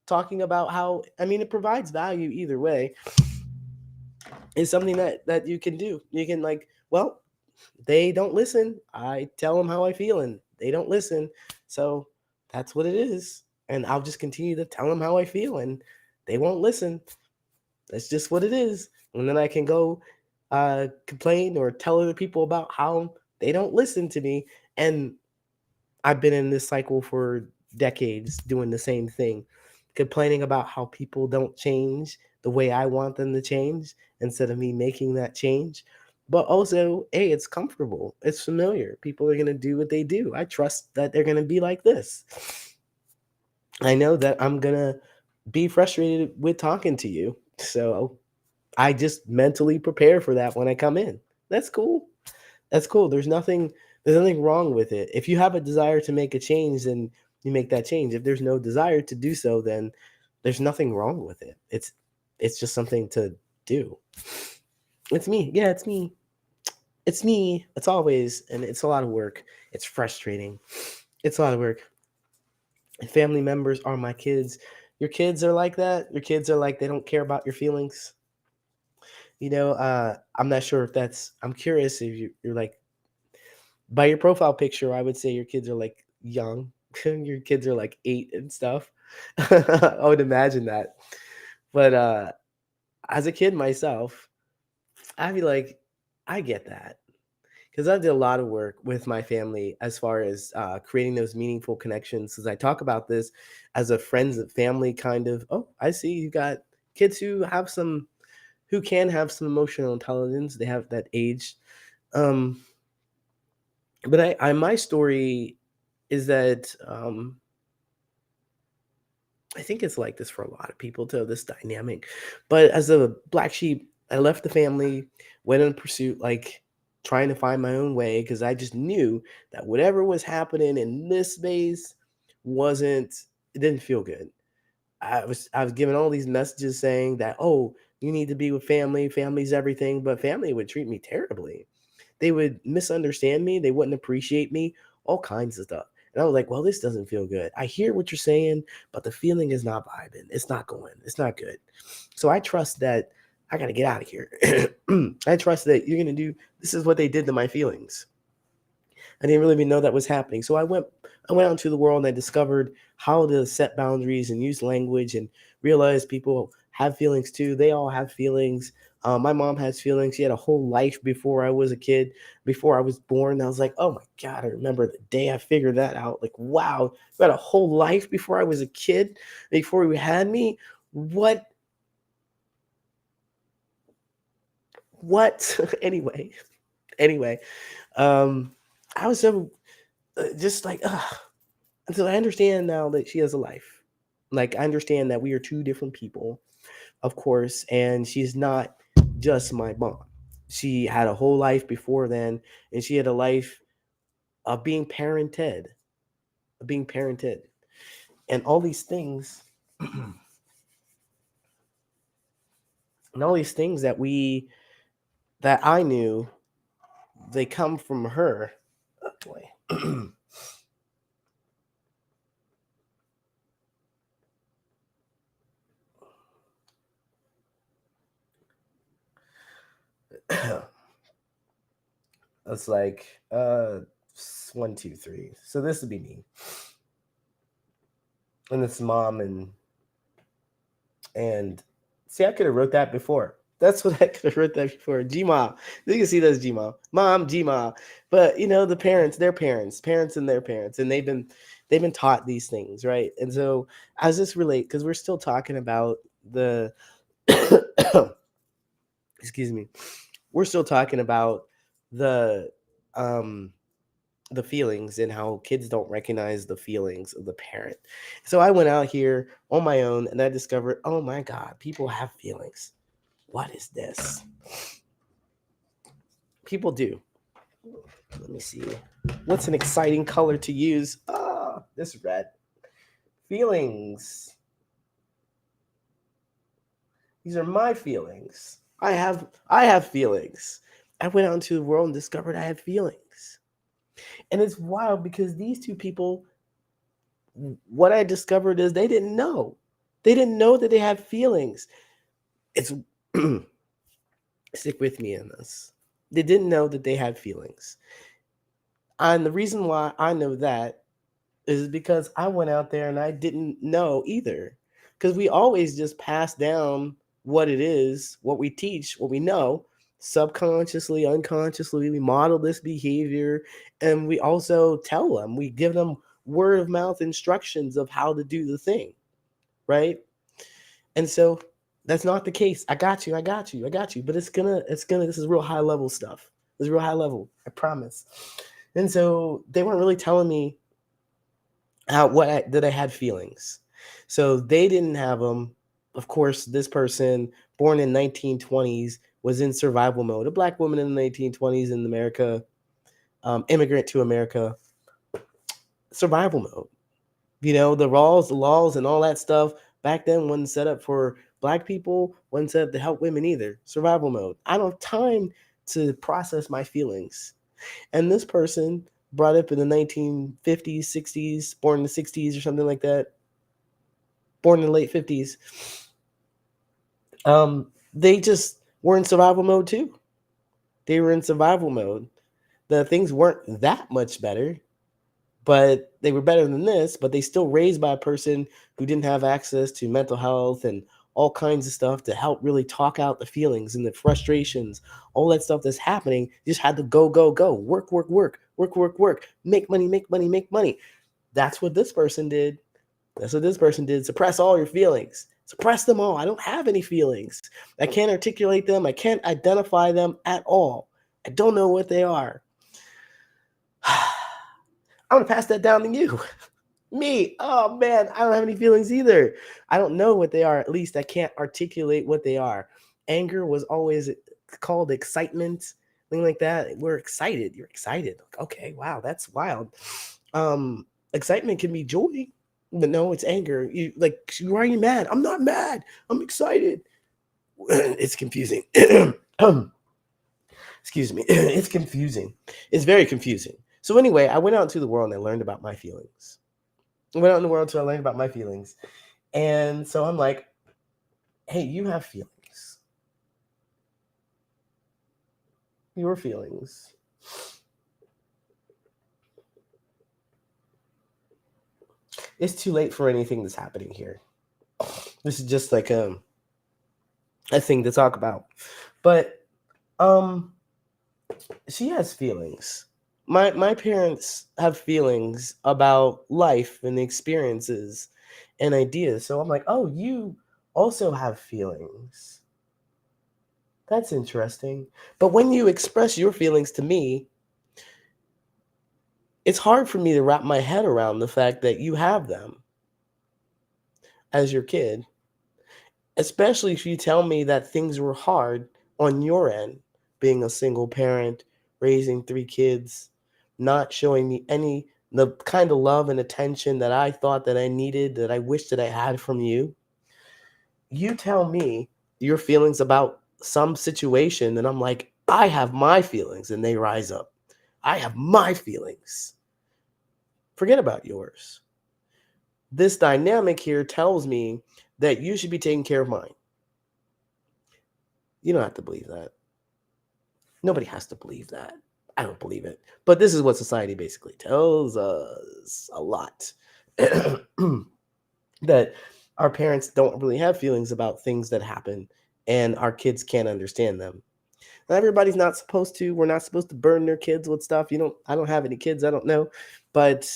talking about how, it provides value either way. It's something that you can do. You can well, they don't listen. I tell them how I feel and they don't listen. So that's what it is. And I'll just continue to tell them how I feel and they won't listen. That's just what it is. And then I can go complain or tell other people about how they don't listen to me. And I've been in this cycle for decades doing the same thing, complaining about how people don't change the way I want them to change instead of me making that change. But also, hey, it's comfortable. It's familiar. People are going to do what they do. I trust that they're going to be like this. I know that I'm going to be frustrated with talking to you. So I just mentally prepare for that when I come in. That's cool. That's cool. There's nothing wrong with it. If you have a desire to make a change, then you make that change. If there's no desire to do so, then there's nothing wrong with it. It's just something to do. It's me. Yeah, it's me. It's me. It's always, and it's a lot of work. It's frustrating. It's a lot of work. Family members are my kids. Your kids are like that. Your kids are like they don't care about your feelings. I'm not sure if that's. I'm curious if you're like by your profile picture. I would say your kids are like young. Your kids are like 8 and stuff. I would imagine that. But as a kid myself, I'd be like, I get that because I did a lot of work with my family as far as creating those meaningful connections. Because I talk about this as a friends and family kind of. Oh, I see you got kids who can have some emotional intelligence. They have that age. But my story is that I think it's like this for a lot of people too, this dynamic. But as a black sheep, I left the family, went in pursuit, trying to find my own way because I just knew that whatever was happening in this space wasn't, it didn't feel good. I was given all these messages saying that, oh, you need to be with family, family's everything, but family would treat me terribly. They would misunderstand me, they wouldn't appreciate me, all kinds of stuff. And I was like, well, this doesn't feel good. I hear what you're saying, but the feeling is not vibing. It's not going. It's not good. So I trust that I got to get out of here. I trust that you're going to do, this is what they did to my feelings. I didn't really even know that was happening. So I went out into the world and I discovered how to set boundaries and use language and realize people have feelings too. They all have feelings. My mom has feelings. She had a whole life before I was a kid, before I was born. I was like, oh my God, I remember the day I figured that out. Like, wow, you had a whole life before I was a kid, before you had me. What? What? Anyway, um, I was so just like, ugh. And so I understand now that she has a life. Like I understand that we are two different people, of course, and she's not just my mom. She had a whole life before then, and she had a life of being parented, of being parented, and all these things, and all these things that I knew, they come from her. Oh boy. It's like 1, 2, 3. So this would be me, and this mom, and see, I could have wrote that before. That's what I could have wrote that before. Gma. You can see that's Gma. Mom, Gma. But the parents, their parents, parents and their parents, and they've been taught these things, right? And so I was just relate because we're still talking about the excuse me. We're still talking about the um the feelings and how kids don't recognize the feelings of the parent. So I went out here on my own and I discovered, oh my God, people have feelings. What is this? People do. Let me see. What's an exciting color to use? Ah, this red. Feelings. These are my feelings. I have feelings. I went out into the world and discovered I had feelings. And it's wild because these two people, what I discovered is they didn't know. They didn't know that they had feelings. It's stick with me in this. They didn't know that they had feelings. And the reason why I know that is because I went out there and I didn't know either. Because we always just pass down what it is, what we teach, what we know, subconsciously, unconsciously. We model this behavior and we also tell them, we give them word of mouth instructions of how to do the thing, right? And so that's not the case. I got you, I got you, I got you. But this is real high level stuff. This is real high level, I promise. And so they weren't really telling me that I had feelings. So they didn't have them. Of course, this person born in 1920s was in survival mode. A black woman in the 1920s in America, immigrant to America, survival mode. The laws, and all that stuff back then wasn't set up for black people, wasn't set up to help women either. Survival mode. I don't have time to process my feelings. And this person brought up in the 1950s, 60s, born in the 60s or something like that, born in the late 50s. They just were in survival mode too. They were in survival mode. The things weren't that much better, but they were better than this, but they still raised by a person who didn't have access to mental health and all kinds of stuff to help really talk out the feelings and the frustrations, all that stuff that's happening. You just had to go, go, go, work, work, work, work, work, work, make money, make money, make money. That's what this person did. That's what this person did. Suppress all your feelings. Suppress them all. I don't have any feelings. I can't articulate them. I can't identify them at all. I don't know what they are. I'm going to pass that down to you. Me. Oh, man. I don't have any feelings either. I don't know what they are. At least I can't articulate what they are. Anger was always called excitement, thing like that. We're excited. You're excited. Okay. Wow. That's wild. Excitement can be joy. But no, it's anger. You like, why are you mad? I'm not mad. I'm excited. It's confusing. um, excuse me. It's confusing. It's very confusing. So anyway, I went out into the world and I learned about my feelings. I went out in the world to learn about my feelings. And so I'm like, hey, you have feelings. Your feelings. It's too late for anything that's happening here. This is just like a thing to talk about. But um she has feelings. My parents have feelings about life and experiences and ideas. So I'm like, "Oh, you also have feelings. That's interesting." But when you express your feelings to me, it's hard for me to wrap my head around the fact that you have them as your kid, especially if you tell me that things were hard on your end, being a single parent, raising three kids, not showing me any the kind of love and attention that I thought that I needed, that I wish that I had from you. You tell me your feelings about some situation, and I'm like, I have my feelings, and they rise up. I have my feelings. Forget about yours. This dynamic here tells me that you should be taking care of mine. You don't have to believe that. Nobody has to believe that. I don't believe it. But this is what society basically tells us a lot. That our parents don't really have feelings about things that happen and our kids can't understand them. Not everybody's not supposed to. We're not supposed to burn their kids with stuff. I don't have any kids, I don't know. But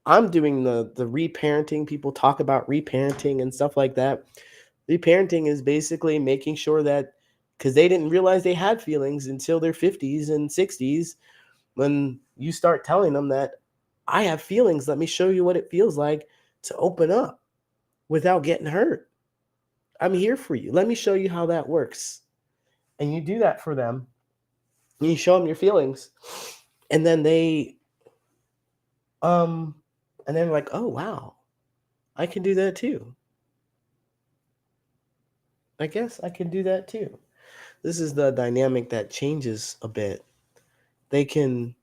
I'm doing the reparenting. People talk about reparenting and stuff like that. Reparenting is basically making sure that because they didn't realize they had feelings until their 50s and 60s, when you start telling them that I have feelings, let me show you what it feels like to open up without getting hurt. I'm here for you. Let me show you how that works. And you do that for them. And you show them your feelings. And then um and they're like, "Oh wow, I can do that too. I guess I can do that too." This is the dynamic that changes a bit. They can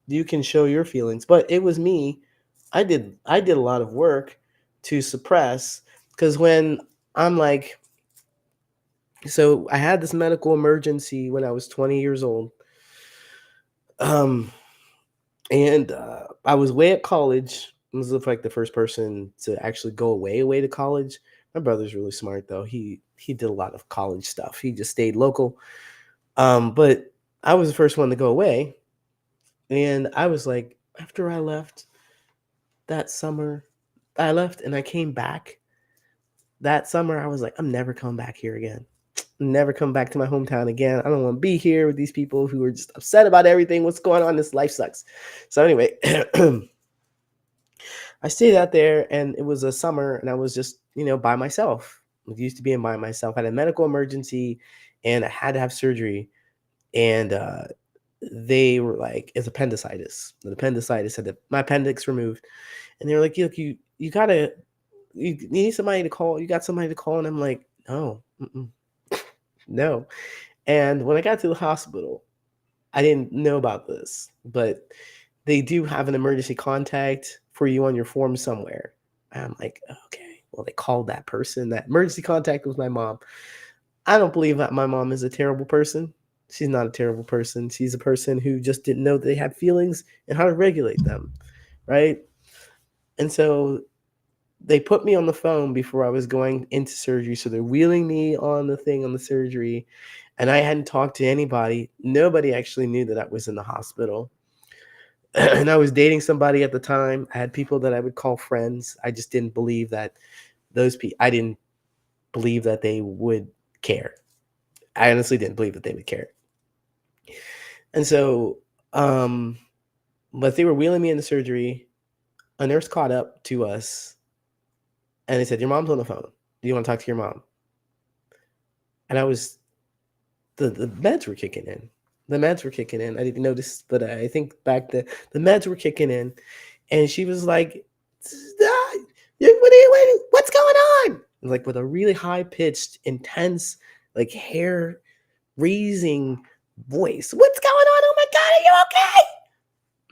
You can show your feelings, but it was me. I did a lot of work to suppress because when I'm like, so I had this medical emergency when I was 20 years old. Um and I was away at college. I was like the first person to actually go away to college. My brother's really smart though. He did a lot of college stuff. He just stayed local. But I was the first one to go away. And I was like, after I left that summer, I left and I came back that summer. I was like, I'm never coming back here again. Never come back to my hometown again. I don't want to be here with these people who are just upset about everything. What's going on? This life sucks. So anyway, I stayed out there and it was a summer and I was just, by myself. I was used to being by myself. I had a medical emergency and I had to have surgery. And they were like, it's appendicitis. The appendicitis had my appendix removed. And they were like, look, you need somebody to call. You got somebody to call. And I'm like, no, no. And when I got to the hospital, I didn't know about this, but they do have an emergency contact for you on your form somewhere. And I'm like, okay, well, they called that person. That emergency contact was my mom. I don't believe that my mom is a terrible person. She's not a terrible person. She's a person who just didn't know they had feelings and how to regulate them, right? And so they put me on the phone before I was going into surgery. So they're wheeling me on the thing on the surgery. And I hadn't talked to anybody. Nobody actually knew that I was in the hospital. And I was dating somebody at the time. I had people that I would call friends. I just didn't believe that I didn't believe that they would care. I honestly didn't believe that they would care. And so, um, but they were wheeling me into surgery. A nurse caught up to us and they said, your mom's on the phone. Do you want to talk to your mom? And the meds were kicking in. The meds were kicking in. I didn't notice, but I think back the meds were kicking in. And she was like, What's going on? Like with a really high pitched, intense, like hair raising voice. What's going on? Oh my God,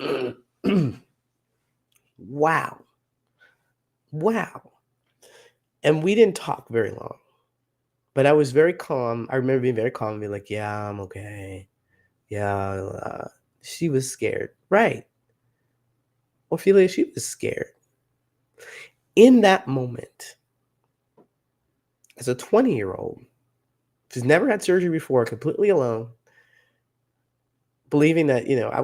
are you okay? Wow. Wow. And we didn't talk very long, but I was very calm. I remember being very calm and being like, yeah, I'm okay. Yeah. She was scared. Right. Ophelia, she was scared. In that moment, as a 20-year-old, who's never had surgery before, completely alone, believing that, I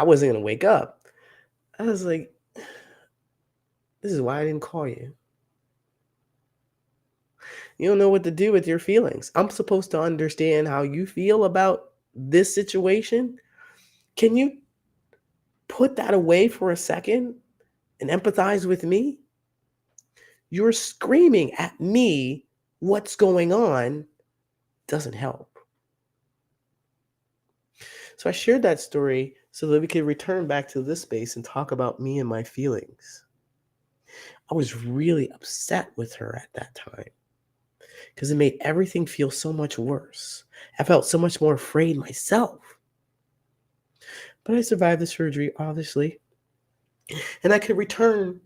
wasn't gonna wake up. I was like, this is why I didn't call you. You don't know what to do with your feelings. I'm supposed to understand how you feel about this situation. Can you put that away for a second and empathize with me? You're screaming at me what's going on doesn't help. So I shared that story so that we could return back to this space and talk about me and my feelings. I was really upset with her at that time because it made everything feel so much worse. I felt so much more afraid myself. But I survived the surgery, obviously, and I could return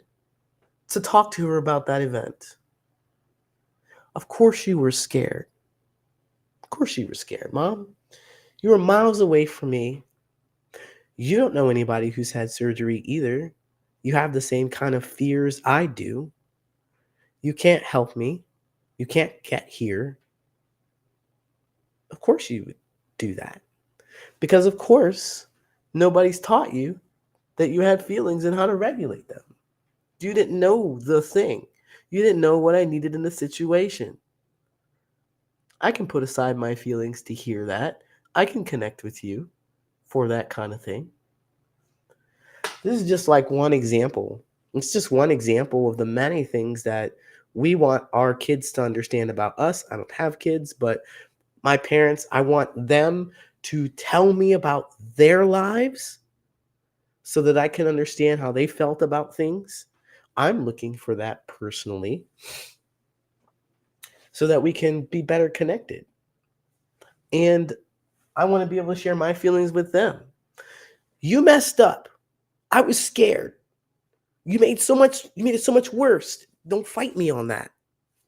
to talk to her about that event. Of course, you were scared. Of course, you were scared, Mom. You were miles away from me. You don't know anybody who's had surgery either. You have the same kind of fears I do. You can't help me. You can't get here. Of course, you would do that. Because, of course, nobody's taught you that you had feelings and how to regulate them. You didn't know the thing. You didn't know what I needed in the situation. I can put aside my feelings to hear that. I can connect with you for that kind of thing. This is just like one example. It's just one example of the many things that we want our kids to understand about us. I don't have kids, but my parents, I want them to tell me about their lives so that I can understand how they felt about things. I'm looking for that personally so that we can be better connected. And I want to be able to share my feelings with them. You messed up. I was scared. You made it so much worse. Don't fight me on that.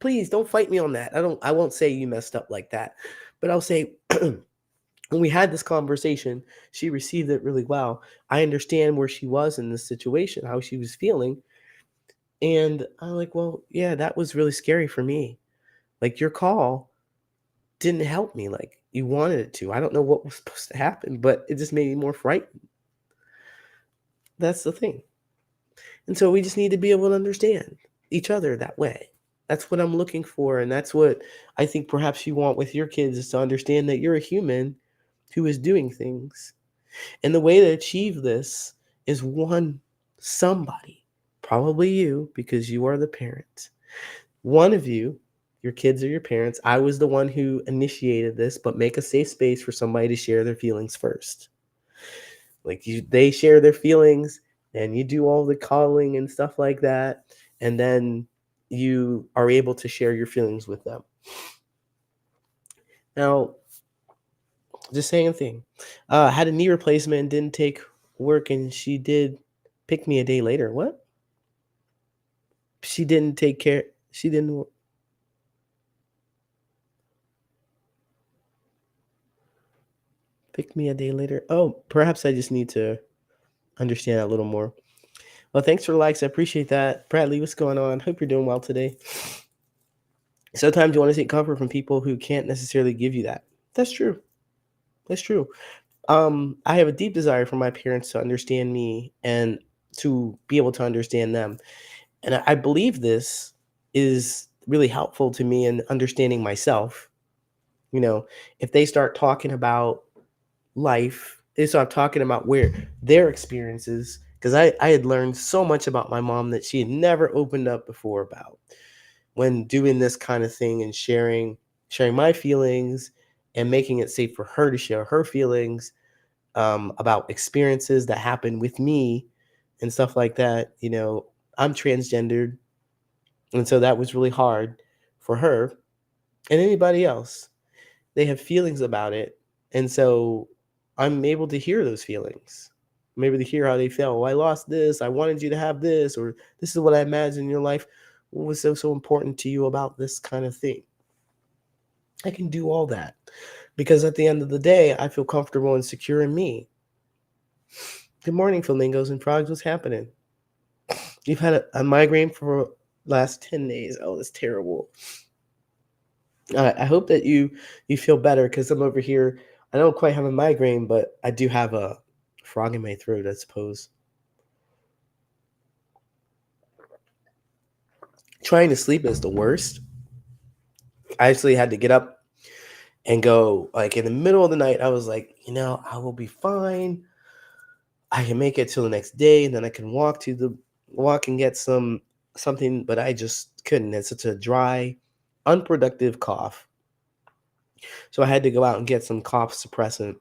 Please don't fight me on that. I won't say you messed up like that. But I'll say when we had this conversation, she received it really well. I understand where she was in this situation, how she was feeling. And I'm like, well, yeah, that was really scary for me. Like your call didn't help me like you wanted it to. I don't know what was supposed to happen, but it just made me more frightened. That's the thing. And so we just need to be able to understand each other that way. That's what I'm looking for. And that's what I think perhaps you want with your kids is to understand that you're a human who is doing things. And the way to achieve this is one, somebody, probably you, because you are the parent. One of you, your kids or your parents, I was the one who initiated this, but make a safe space for somebody to share their feelings first. Like they share their feelings and you do all the calling and stuff like that. And then you are able to share your feelings with them. Now, the same thing. Had a knee replacement, didn't take work, and she did pick me a day later. What? She didn't take care. She didn't pick me a day later. Oh, perhaps I just need to understand that a little more. Well, thanks for the likes. I appreciate that. Bradley, what's going on? Hope you're doing well today. Sometimes you want to take comfort from people who can't necessarily give you that. That's true. That's true. I have a deep desire for my parents to understand me and to be able to understand them. And I believe this is really helpful to me in understanding myself. You know, if they start talking about life, they start talking about where their experiences, because I had learned so much about my mom that she had never opened up before about when doing this kind of thing and sharing my feelings and making it safe for her to share her feelings about experiences that happened with me and stuff like that. I'm transgendered, and so that was really hard for her and anybody else. They have feelings about it, and so I'm able to hear those feelings. I'm able to hear how they feel. Well, I lost this. I wanted you to have this, or this is what I imagined in your life. What was so important to you about this kind of thing? I can do all that because at the end of the day, I feel comfortable and secure in me. Good morning, flamingos and frogs. What's happening? You've had a migraine for last 10 days. Oh, that's terrible. I hope that you feel better because I'm over here. I don't quite have a migraine, but I do have a frog in my throat, I suppose. Trying to sleep is the worst. I actually had to get up and go like in the middle of the night. I was like, I will be fine. I can make it till the next day, and then I can walk and get something, but I just couldn't. It's such a dry, unproductive cough. So I had to go out and get some cough suppressant.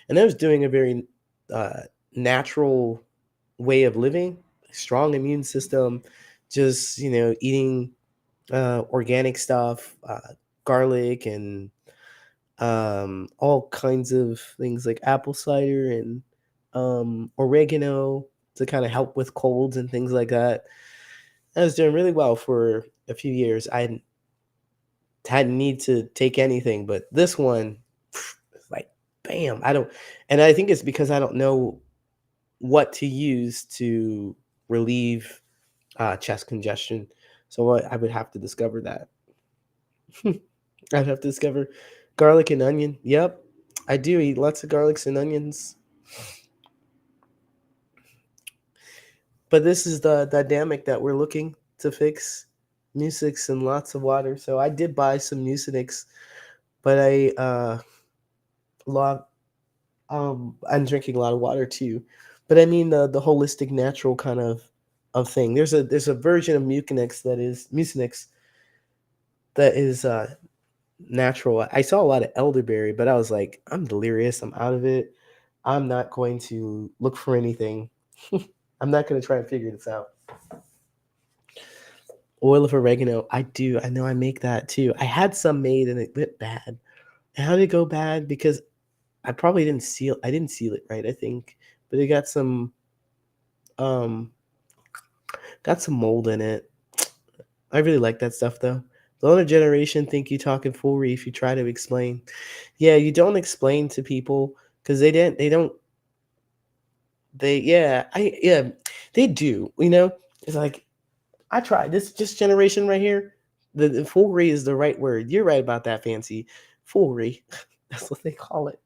And I was doing a very uh, natural way of living, strong immune system, just, eating organic stuff, garlic and all kinds of things like apple cider and oregano to kind of help with colds and things like that. I was doing really well for a few years. I hadn't need to take anything, but this one, it's like, bam! And I think it's because I don't know what to use to relieve chest congestion. So I would have to discover that. I'd have to discover garlic and onion. Yep, I do eat lots of garlics and onions. But this is the dynamic that we're looking to fix. Mucinex and lots of water. So I did buy some Mucinex, but lot I'm drinking a lot of water too. But I mean the holistic natural kind of thing. There's a version of Mucinex that is natural. I saw a lot of elderberry, but I was like, I'm delirious. I'm out of it. I'm not going to look for anything. I'm not going to try and figure this out. Oil of oregano. I do. I know I make that too. I had some made and it went bad. How did it go bad? Because I didn't seal it right, I think. But it um got some mold in it. I really like that stuff though. The older generation think you talking foolery if you try to explain. Yeah, you don't explain to people because they do. It's like I tried this generation right here. The foolery is the right word. You're right about that, Fancy. Foolery. That's what they call it.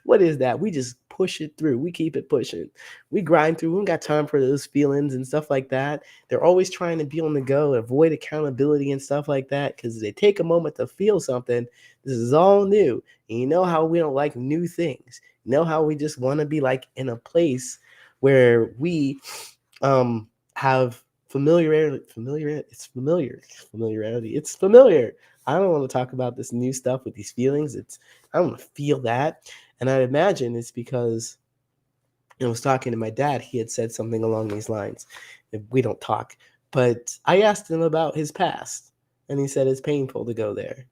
What is that? We just push it through. We keep it pushing. We grind through. We don't got time for those feelings and stuff like that. They're always trying to be on the go, avoid accountability and stuff like that because they take a moment to feel something. This is all new. And you know how we don't like new things. You know how we just want to be like in a place where we have familiarity. It's familiar. I don't want to talk about this new stuff with these feelings. I don't want to feel that. And I imagine it's because I was talking to my dad. He had said something along these lines. We don't talk. But I asked him about his past, and he said it's painful to go there,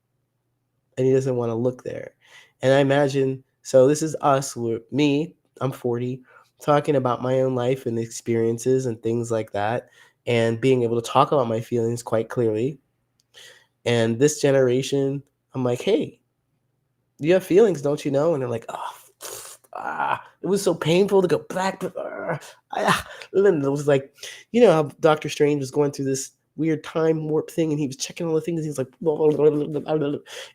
and he doesn't want to look there. And I imagine, so this is us, me, I'm 40, talking about my own life and experiences and things like that, and being able to talk about my feelings quite clearly. And this generation, I'm like, hey, you have feelings, don't you know? And they're like, oh, it was so painful to go back. And then it was like, how Doctor Strange was going through this weird time warp thing, and he was checking all the things. He was like,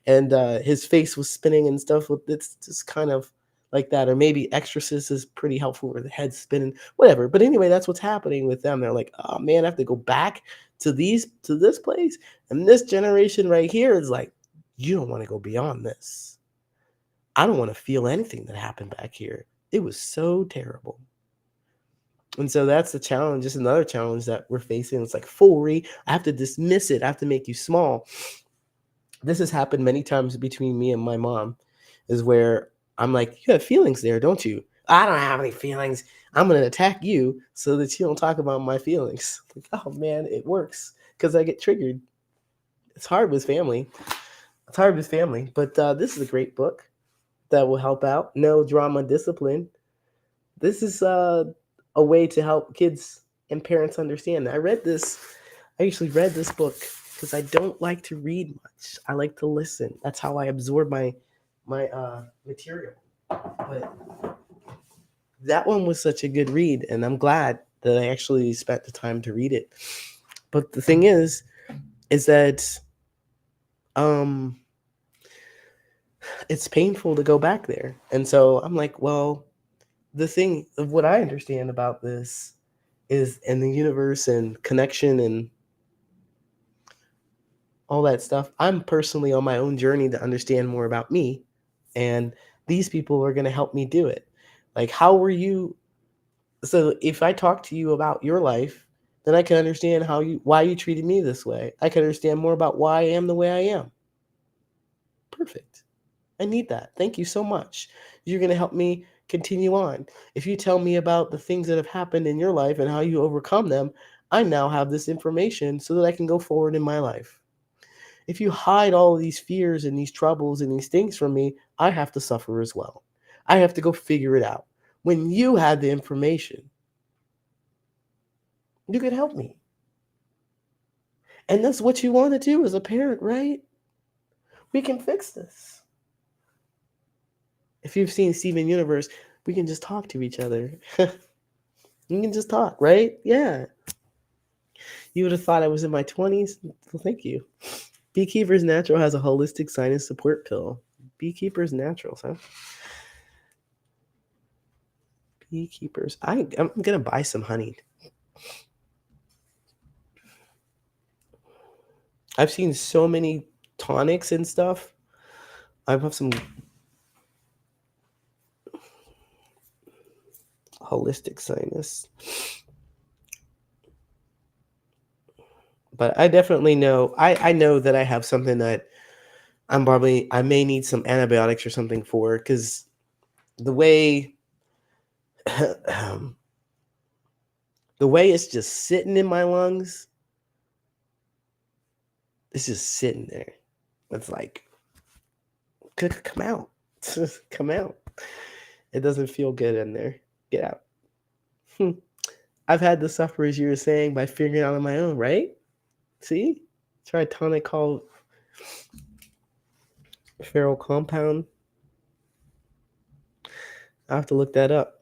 and his face was spinning and stuff. It's just kind of like that, or maybe Exorcist is pretty helpful where the head's spinning, whatever. But anyway, that's what's happening with them. They're like, oh man, I have to go back to this place, and this generation right here is like, you don't want to go beyond this. I don't want to feel anything that happened back here. It was so terrible. And so that's the challenge. Just another challenge that we're facing. It's like foolery. I have to dismiss it. I have to make you small. This has happened many times between me and my mom, is where I'm like, you have feelings there, don't you? I don't have any feelings. I'm going to attack you so that you don't talk about my feelings. Like, oh man, it works because I get triggered. It's hard with family. It's hard with family, but this is a great book that will help out. No drama, discipline. This is a way to help kids and parents understand. I actually read this book because I don't like to read much. I like to listen. That's how I absorb my material. But that one was such a good read, and I'm glad that I actually spent the time to read it. But the thing is that um it's painful to go back there. And so I'm like, well, the thing of what I understand about this is in the universe and connection and all that stuff. I'm personally on my own journey to understand more about me, and these people are going to help me do it. Like, how were you? So if I talk to you about your life, then I can understand why you treated me this way. I can understand more about why I am the way I am. Perfect. I need that. Thank you so much. You're going to help me continue on. If you tell me about the things that have happened in your life and how you overcome them, I now have this information so that I can go forward in my life. If you hide all of these fears and these troubles and these things from me, I have to suffer as well. I have to go figure it out. When you had the information, you could help me. And that's what you want to do as a parent, right? We can fix this. If you've seen Steven Universe, we can just talk to each other. We can just talk, right? Yeah. You would have thought I was in my 20s. Well, thank you. Beekeepers Natural has a holistic sinus support pill. Beekeepers Naturals, huh? Beekeepers. I'm going to buy some honey. I've seen so many tonics and stuff. I have some holistic sinus. But I definitely know, I know that I have something that I may need some antibiotics or something for, because the way, the way it's just sitting in my lungs, it's just sitting there. It's like, could come out. Come out. It doesn't feel good in there. Get out. I've had to suffer, as you were saying, by figuring it out on my own, right? See? Try a tonic called Feral Compound. I have to look that up.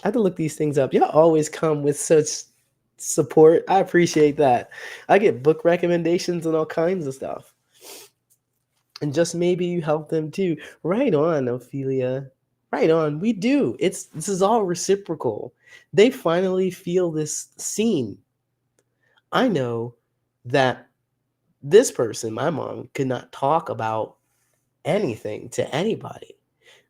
I have to look these things up. Y'all always come with such support. I appreciate that. I get book recommendations and all kinds of stuff. And just maybe you help them too. Right on, Ophelia. Right on. We do. This is all reciprocal. They finally feel this seen. I know that this person, my mom, could not talk about anything to anybody.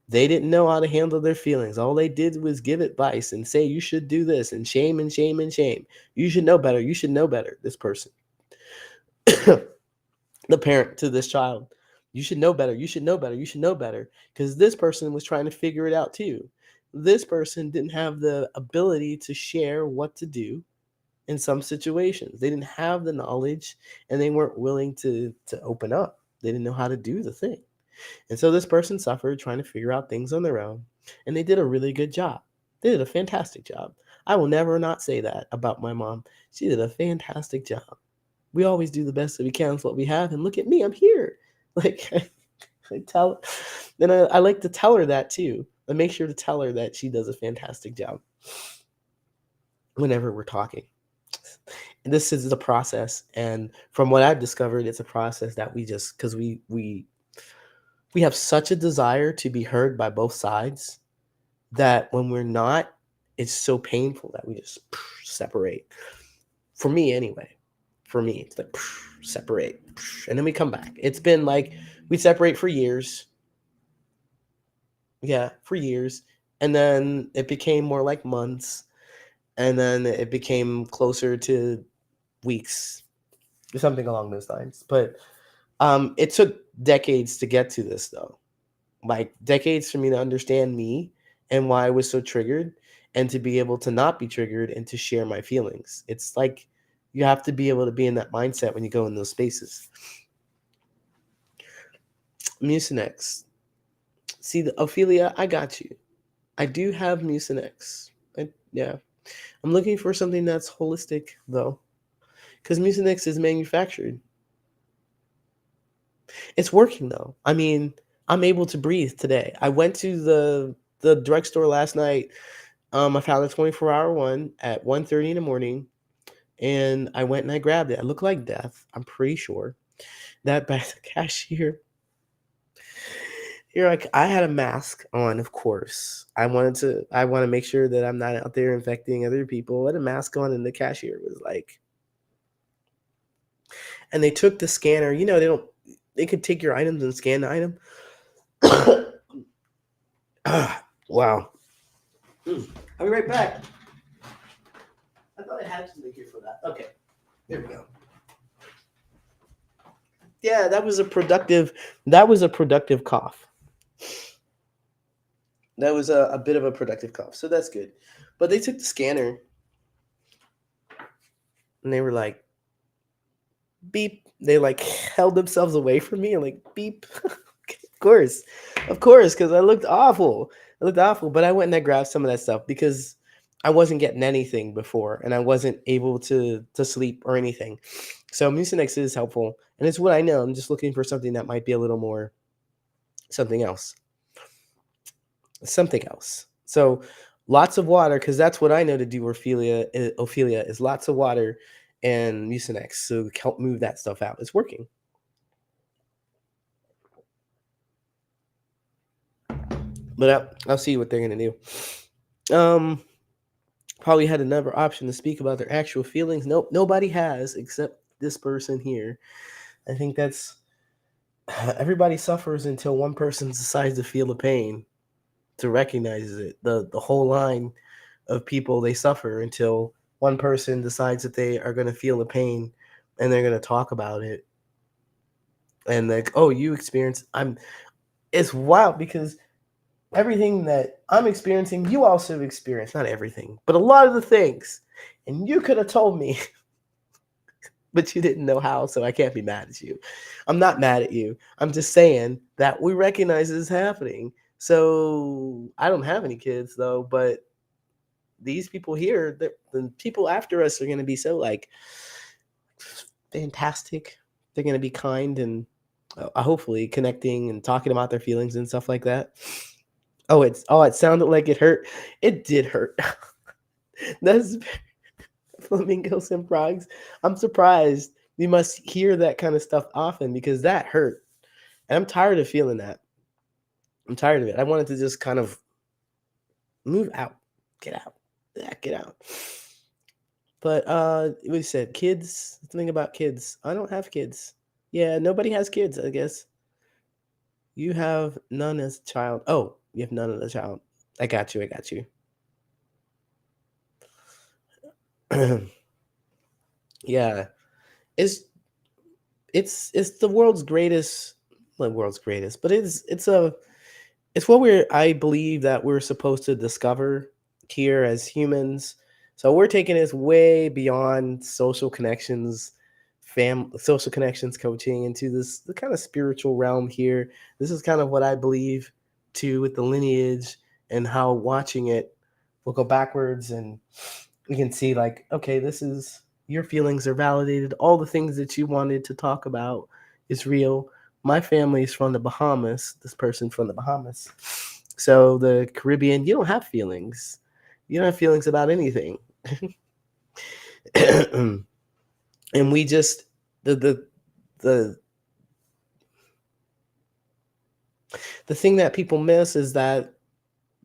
They didn't know how to handle their feelings. All they did was give advice and say, you should do this, and shame and shame and shame. You should know better. You should know better. This person, the parent to this child, you should know better. You should know better. You should know better. Because this person was trying to figure it out too. This person didn't have the ability to share what to do in some situations. They didn't have the knowledge, and they weren't willing to open up. They didn't know how to do the thing. And so this person suffered trying to figure out things on their own, and they did a really good job. They did a fantastic job. I will never not say that about my mom. She did a fantastic job. We always do the best that we can with what we have, and look at me, I'm here. Like, I like to tell her that too. I make sure to tell her that she does a fantastic job whenever we're talking. This is the process, and from what I've discovered, it's a process that we just, because we have such a desire to be heard by both sides, that when we're not, it's so painful that we just separate. For me, anyway. For me, it's like separate, and then we come back. It's been like we separate for years. Yeah, for years. And then it became more like months. And then it became closer to weeks, or something along those lines. But it took decades to get to this, though. like decades for me to understand me and why I was so triggered, and to be able to not be triggered and to share my feelings. It's like you have to be able to be in that mindset when you go in those spaces. Mucinex. See, the Ophelia, I got you. I do have Mucinex. Yeah. I'm looking for something that's holistic, though, because Mucinex is manufactured. It's working, though. I mean, I'm able to breathe today. I went to the drugstore last night. I found a 24-hour one at 1:30 in the morning, and I went and I grabbed it. It looked like death. I'm pretty sure that by the cashier, you're like, I had a mask on, of course. I want to make sure that I'm not out there infecting other people. I had a mask on, and the cashier was like, and they took the scanner. They could take your items and scan the item. Wow. I'll be right back. I thought I had something here for that. Okay, there we go. Yeah, that was a productive. That was a productive cough. That was a bit of a productive cough, so that's good. But they took the scanner and they were like, beep. They like held themselves away from me and like beep. Course, of course, because I looked awful. I looked awful, but I went and I grabbed some of that stuff because I wasn't getting anything before, and I wasn't able to sleep or anything. So Mucinex is helpful, and it's what I know. I'm just looking for something that might be a little more something else, something else. So lots of water, because that's what I know to do. Ophelia is lots of water and Mucinex, so help move that stuff out. It's working. But I'll see what they're gonna do. Probably had another option to speak about their actual feelings. Nope, nobody has except this person here. I think that's everybody suffers until one person decides to feel the pain, to recognize it. The whole line of people, they suffer until one person decides that they are going to feel the pain and they're going to talk about it. And like, oh, you experience. It's wild because everything that I'm experiencing, you also experience. Not everything, but a lot of the things. And you could have told me, but you didn't know how, so I can't be mad at you. I'm not mad at you. I'm just saying that we recognize this happening. So I don't have any kids though, but these people here, the people after us are going to be so like fantastic. They're going to be kind and hopefully connecting and talking about their feelings and stuff like that. It sounded like it hurt. It did hurt. That's flamingos and frogs. I'm surprised you must hear that kind of stuff often because that hurt. And I'm tired of feeling that. I'm tired of it. I wanted to just kind of move out, get out, yeah, get out. But we said kids. Something about kids. I don't have kids. Yeah, nobody has kids. I guess you have none as a child. Oh, you have none as a child. I got you. I got you. Yeah, it's it's the world's greatest, not world's greatest, but it's what I believe that we're supposed to discover here as humans. So we're taking this way beyond social connections, social connections coaching into this the kind of spiritual realm here. This is kind of what I believe too with the lineage and how watching it will go backwards and we can see like, okay, this is your feelings are validated. All the things that you wanted to talk about is real. My family is from the Bahamas. This person from the Bahamas. So the Caribbean, you don't have feelings. You don't have feelings about anything. And we just the the thing that people miss is that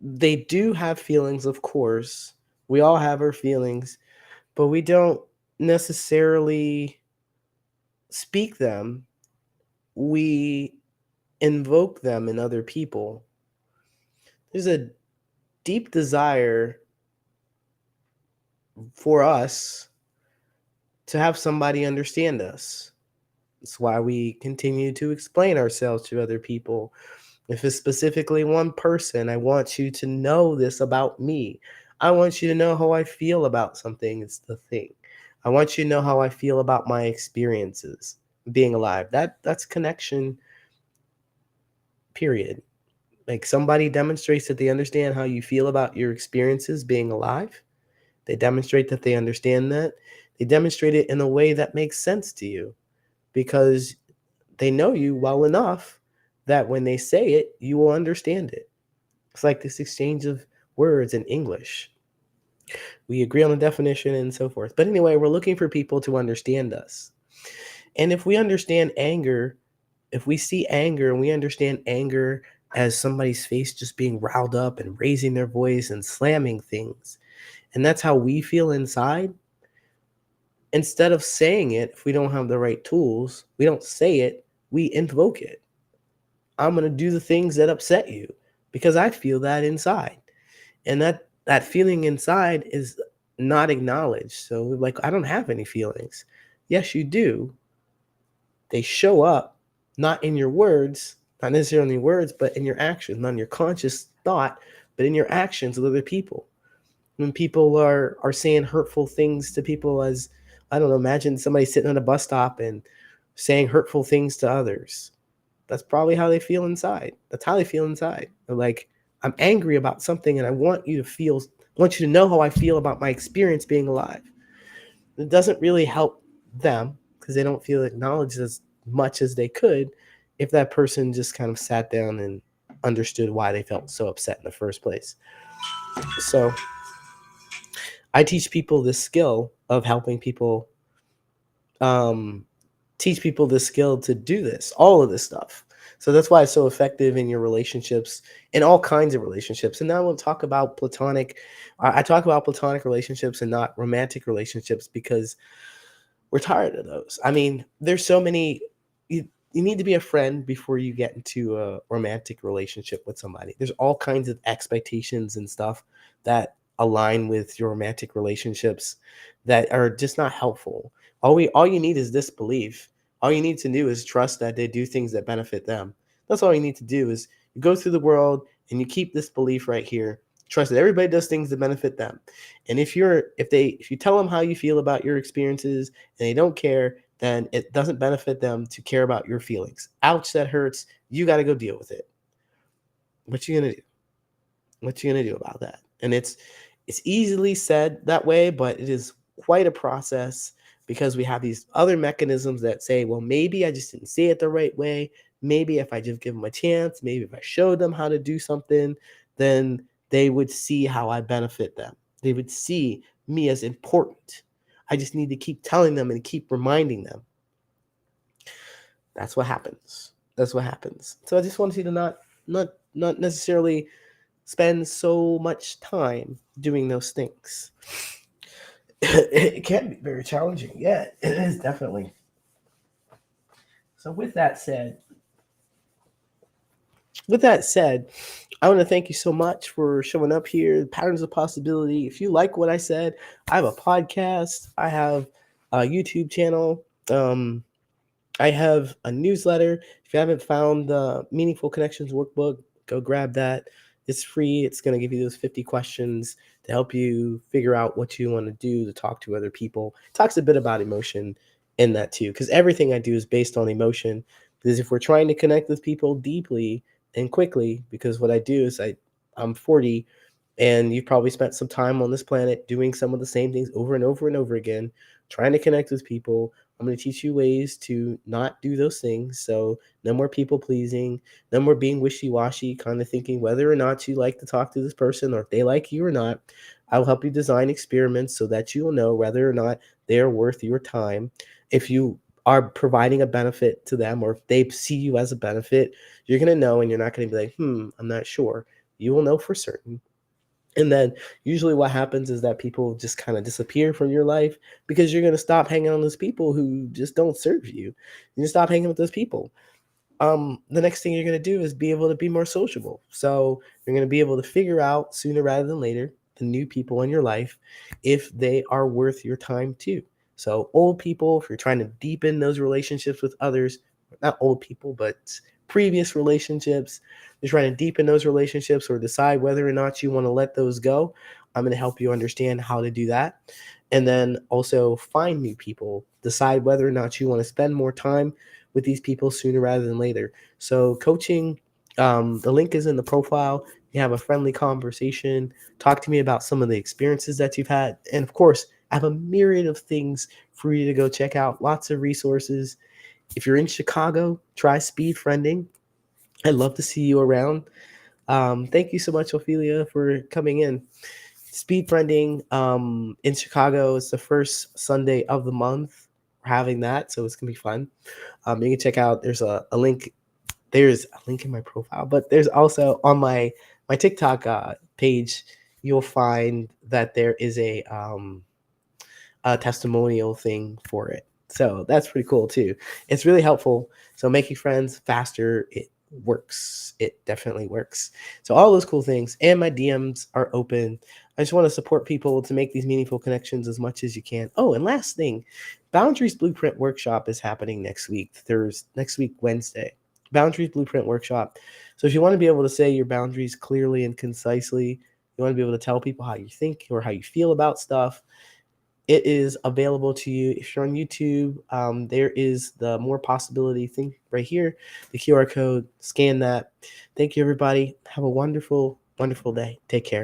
they do have feelings, of course. We all have our feelings, but we don't necessarily speak them. We invoke them in other people. There's a deep desire for us to have somebody understand us. That's why we continue to explain ourselves to other people. If it's specifically one person, I want you to know this about me. I want you to know how I feel about something. It's the thing. I want you to know how I feel about my experiences being alive. That's connection, period. Like somebody demonstrates that they understand how you feel about your experiences being alive. They demonstrate that they understand that. They demonstrate it in a way that makes sense to you because they know you well enough that when they say it, you will understand it. It's like this exchange of words in English. We agree on the definition and so forth. But anyway, we're looking for people to understand us. And if we understand anger, if we see anger and we understand anger as somebody's face just being riled up and raising their voice and slamming things, and that's how we feel inside, instead of saying it, if we don't have the right tools, we don't say it, we invoke it. I'm going to do the things that upset you because I feel that inside. And that feeling inside is not acknowledged. So like I don't have any feelings. Yes, you do. They show up not in your words, not necessarily in words, but in your actions, not in your conscious thought, but in your actions with other people. When people are saying hurtful things to people, as I don't know, imagine somebody sitting on a bus stop and saying hurtful things to others. That's probably how they feel inside. That's how they feel inside. They're like, I'm angry about something and I want you to feel, I want you to know how I feel about my experience being alive. It doesn't really help them because they don't feel acknowledged as much as they could if that person just kind of sat down and understood why they felt so upset in the first place. So I teach people this skill of helping people um, teach people the skill to do this, all of this stuff. So that's why it's so effective in your relationships, in all kinds of relationships. And now we'll talk about platonic. I talk about platonic relationships and not romantic relationships because we're tired of those. I mean, there's so many. You need to be a friend before you get into a romantic relationship with somebody. There's all kinds of expectations and stuff that align with your romantic relationships that are just not helpful. All you need is disbelief. All you need to do is trust that they do things that benefit them. That's all you need to do is you go through the world and you keep this belief right here. Trust that everybody does things that benefit them. And if you tell them how you feel about your experiences and they don't care, then it doesn't benefit them to care about your feelings. Ouch, that hurts. You got to go deal with it. What you gonna do? What you gonna do about that? And it's easily said that way, but it is quite a process because we have these other mechanisms that say, well, maybe I just didn't say it the right way. Maybe if I just give them a chance, maybe if I showed them how to do something, then they would see how I benefit them. They would see me as important. I just need to keep telling them and keep reminding them. That's what happens. That's what happens. So I just want you to not necessarily spend so much time doing those things. It can be very challenging. Yeah, it is definitely. So with that said, I want to thank you so much for showing up here. Patterns of Possibility. If you like what I said, I have a podcast. I have a YouTube channel. I have a newsletter. If you haven't found the Meaningful Connections workbook, go grab that. It's free. It's going to give you those 50 questions to help you figure out what you want to do to talk to other people. It talks a bit about emotion in that too, because everything I do is based on emotion. Because if we're trying to connect with people deeply and quickly, because what I do is I'm 40 and you've probably spent some time on this planet doing some of the same things over and over and over again, trying to connect with people. I'm going to teach you ways to not do those things. So, no more people pleasing, no more being wishy washy, kind of thinking whether or not you like to talk to this person or if they like you or not. I'll help you design experiments so that you will know whether or not they are worth your time. If you are providing a benefit to them or if they see you as a benefit, you're going to know and you're not going to be like, I'm not sure. You will know for certain. And then usually what happens is that people just kind of disappear from your life because you're going to stop hanging on those people who just don't serve you. You stop hanging with those people. The next thing you're going to do is be able to be more sociable. So you're going to be able to figure out sooner rather than later the new people in your life if they are worth your time too. So old people, if you're trying to deepen those relationships with others, not old people, but previous relationships, just trying to deepen those relationships or decide whether or not you want to let those go. I'm going to help you understand how to do that. And then also find new people, decide whether or not you want to spend more time with these people sooner rather than later. So, coaching, the link is in the profile. You have a friendly conversation. Talk to me about some of the experiences that you've had. And of course, I have a myriad of things for you to go check out, lots of resources. If you're in Chicago, try speed friending. I'd love to see you around. Thank you so much, Ophelia, for coming in. Speed friending in Chicago is the first Sunday of the month. We're having that, so it's gonna be fun. You can check out. There's a link. There's a link in my profile, but there's also on my TikTok page. You'll find that there is a testimonial thing for it. So that's pretty cool too. It's really helpful. So making friends faster, it works. It definitely works. So all those cool things. And my DMs are open. I just want to support people to make these meaningful connections as much as you can. Oh, and last thing, Boundaries Blueprint Workshop is happening next week, Wednesday. Boundaries Blueprint Workshop. So if you want to be able to say your boundaries clearly and concisely, you want to be able to tell people how you think or how you feel about stuff, it is available to you. If you're on YouTube, there is the more possibility thing right here, the QR code. Scan that. Thank you, everybody. Have a wonderful, wonderful day. Take care.